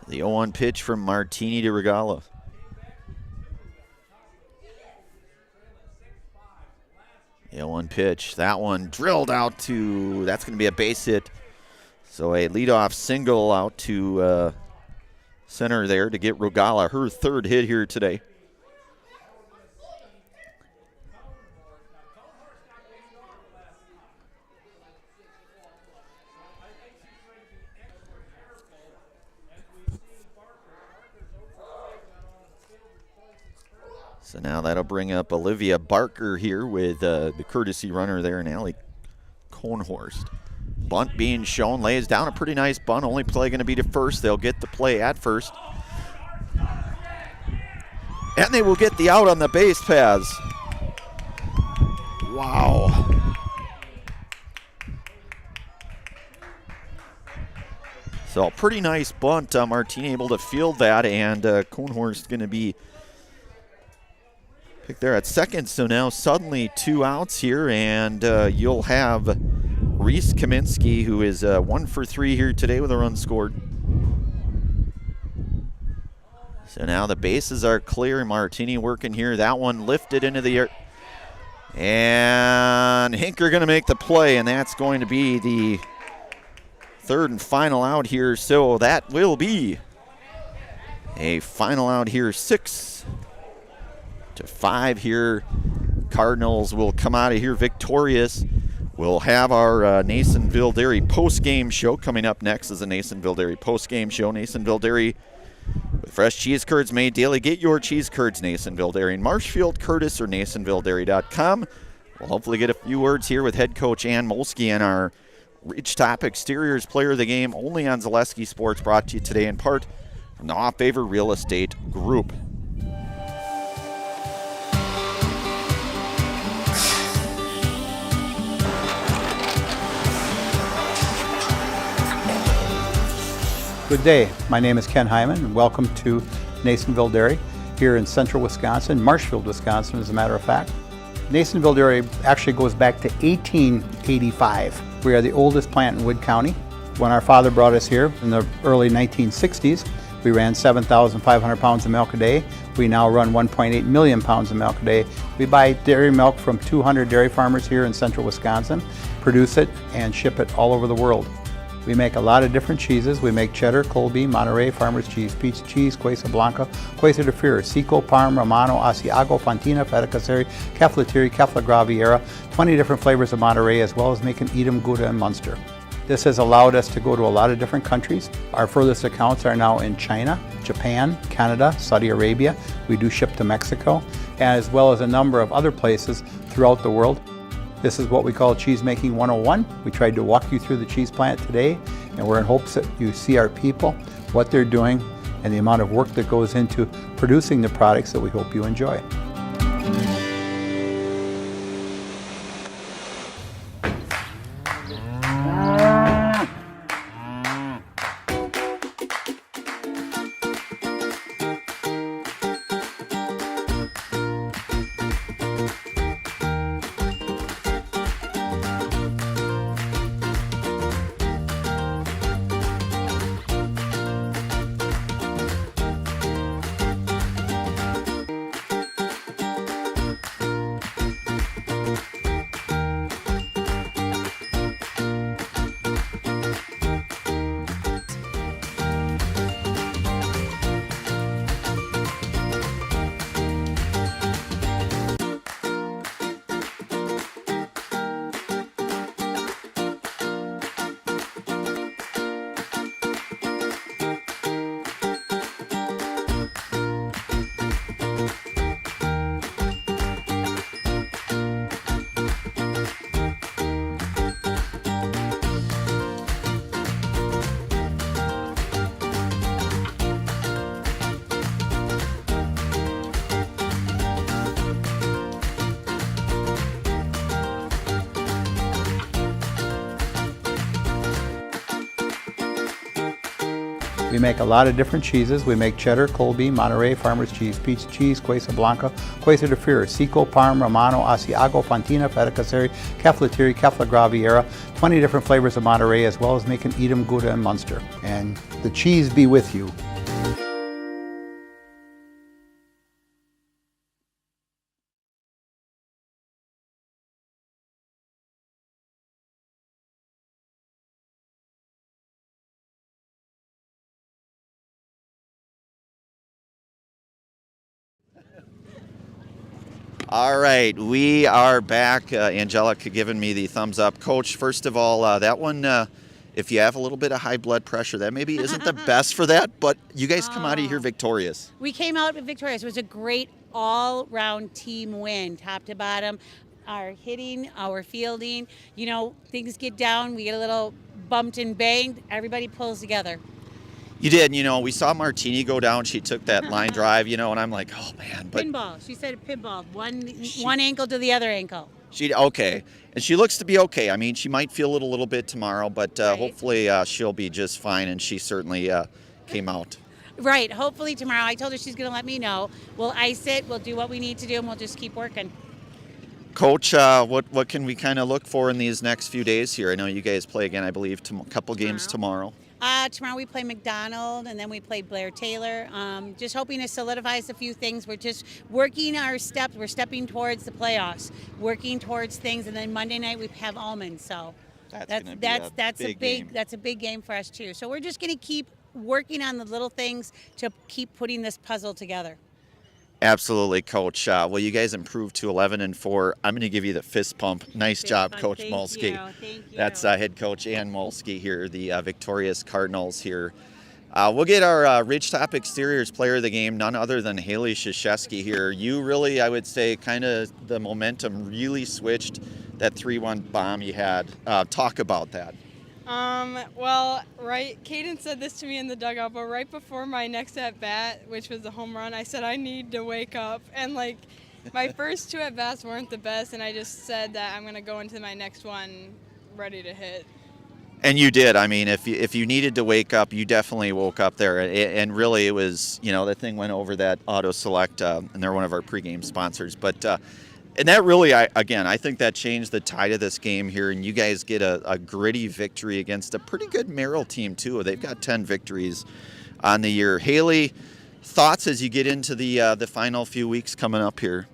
The 0-1 pitch from Martini to Regala. The 0-1 pitch. That one drilled out to, that's going to be a base hit. So a leadoff single out to center there to get Regala her third hit here today. So now that'll bring up Olivia Barker here with the courtesy runner there in Allie Cohnhorst. Bunt being shown, lays down a pretty nice bunt. Only play going to be to first. They'll get the play at first. And they will get the out on the base paths. Wow. So pretty nice bunt. Martini able to field that, and Cohnhorst going to be picked there at second. So now suddenly 2 outs here, and you'll have Reese Kaminsky, who is 1 for 3 here today with a run scored. So now the bases are clear. Martini working here. That one lifted into the air. And Hinker going to make the play, and that's going to be the third and final out here. So that will be a final out here, 6-5 here. Cardinals will come out of here victorious. We'll have our Nasonville Dairy post-game show coming up next. Is a Nasonville Dairy post-game show. Nasonville Dairy with fresh cheese curds made daily. Get your cheese curds, Nasonville Dairy in Marshfield, Curtis, or NasonvilleDairy.com. We'll hopefully get a few words here with head coach Ann Molsky and our Ridgetop Exteriors player of the game, only on Zaleski Sports, brought to you today in part from the Off Favor Real Estate Group. Good day. My name is Ken Hyman, and welcome to Nasonville Dairy here in central Wisconsin, Marshfield, Wisconsin, as a matter of fact. Nasonville Dairy actually goes back to 1885. We are the oldest plant in Wood County. When our father brought us here in the early 1960s, we ran 7,500 pounds of milk a day. We now run 1.8 million pounds of milk a day. We buy dairy milk from 200 dairy farmers here in central Wisconsin, produce it, and ship it all over the world. We make a lot of different cheeses. We make cheddar, Colby, Monterey, Farmer's Cheese, Peach Cheese, Quesa Blanca, Quesa de Freer, Seco, Parm, Romano, Asiago, Fontina, Feta Caseri, Caflatiri, Cafla Graviera, 20 different flavors of Monterey, as well as making Edam, Gouda, and Munster. This has allowed us to go to a lot of different countries. Our furthest accounts are now in China, Japan, Canada, Saudi Arabia. We do ship to Mexico, as well as a number of other places throughout the world. This is what we call Cheese Making 101. We tried to walk you through the cheese plant today, and we're in hopes that you see our people, what they're doing, and the amount of work that goes into producing the products that we hope you enjoy. We make a lot of different cheeses. We make cheddar, Colby, Monterey, Farmer's Cheese, Peach Cheese, Quesa Blanca, Quesa de Freer, Seco, Parm, Romano, Asiago, Fontina, Feta Caseri, Caflatiri, Cafla Graviera, 20 different flavors of Monterey, as well as making Edam, Gouda, and Munster. And the cheese be with you. All right, we are back. Angelica giving me the thumbs up. Coach, first of all, that one, if you have a little bit of high blood pressure, that maybe isn't the best for that, but you guys come out of here victorious. We came out victorious. It was a great all-round team win, top to bottom. Our hitting, our fielding, things get down, we get a little bumped and banged, everybody pulls together. You did, we saw Martini go down. She took that line drive, and I'm like, oh man. But pinball. She said pinball. One ankle to the other ankle. Okay, and she looks to be okay. I mean, she might feel it a little bit tomorrow, but hopefully she'll be just fine. And she certainly came out. Right. Hopefully tomorrow. I told her she's going to let me know. We'll ice it. We'll do what we need to do, and we'll just keep working. Coach, what can we kind of look for in these next few days here? I know you guys play again, I believe, a couple games tomorrow. Tomorrow we play McDonald, and then we play Blair Taylor. Just hoping to solidify a few things. We're just working our steps. We're stepping towards the playoffs, working towards things, and then Monday night we have Almond. So that's a big game for us too. So we're just going to keep working on the little things to keep putting this puzzle together. Absolutely, Coach. Well, you guys improved to 11-4. I'm going to give you the fist pump. Nice job, Coach Molsky. Thank you. That's head coach Ann Molsky here, the victorious Cardinals here. We'll get our Ridgetop Exteriors player of the game, none other than Haley Krzyzewski here. You really, I would say, kind of the momentum really switched that 3-1 bomb you had. Talk about that. Caden said this to me in the dugout, but right before my next at-bat, which was the home run, I said I need to wake up. And, my first 2 at-bats weren't the best, and I just said that I'm going to go into my next one ready to hit. And you did. I mean, if you needed to wake up, you definitely woke up there. And really, it was, the thing went over that Auto Select, and they're one of our pregame sponsors. But and that really, I think that changed the tide of this game here, and you guys get a gritty victory against a pretty good Merrill team, too. They've got 10 victories on the year. Haley, thoughts as you get into the final few weeks coming up here?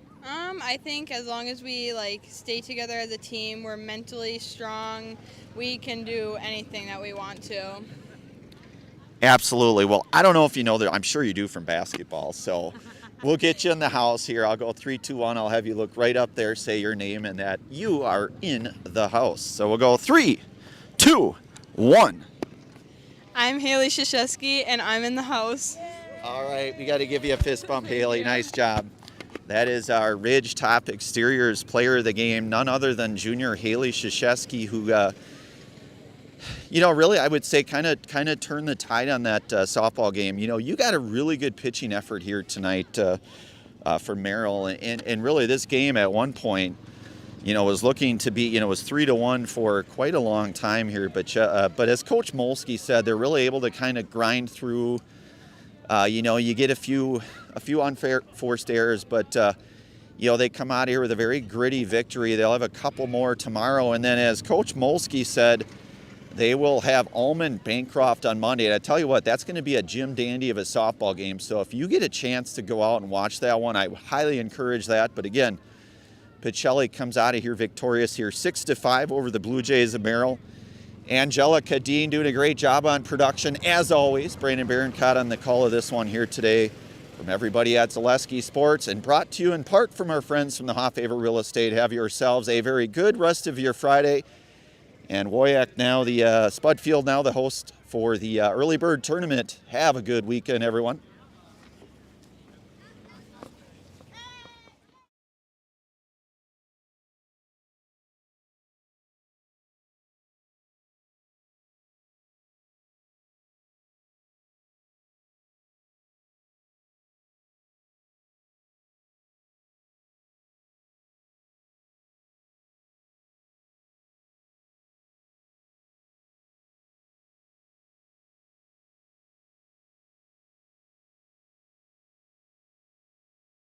I think as long as we, stay together as a team, we're mentally strong, we can do anything that we want to. Absolutely. Well, I don't know if you know that. I'm sure you do from basketball, so we'll get you in the house here. I'll go 3, 2, 1. I'll have you look right up there, say your name, and that you are in the house. So we'll go 3, 2, 1. I'm Haley Krzyzewski, and I'm in the house. All right. We got to give you a fist bump, Haley. Nice job. That is our Ridgetop Exteriors player of the game, none other than junior Haley Krzyzewski, who, really I would say kind of turned the tide on that softball game. You got a really good pitching effort here tonight for Merrill, and really this game at one point, was looking to be, was 3-1 for quite a long time here. But as Coach Molsky said, they're really able to kind of grind through. You get a few unfair forced errors, but they come out here with a very gritty victory. They'll have a couple more tomorrow, and then as Coach Molsky said, they will have Almond Bancroft on Monday. And I tell you what, that's going to be a Jim Dandy of a softball game. So if you get a chance to go out and watch that one, I highly encourage that. But again, Pacelli comes out of here victorious here, 6-5 over the Blue Jays of Merrill. Angelica Dean doing a great job on production, as always. Brandon Barroncott on the call of this one here today. From everybody at Zaleski Sports, and brought to you in part from our friends from the Hoffaver Real Estate. Have yourselves a very good rest of your Friday. And WIAA now, the Spud Field now the host for the Early Bird Tournament. Have a good weekend, everyone.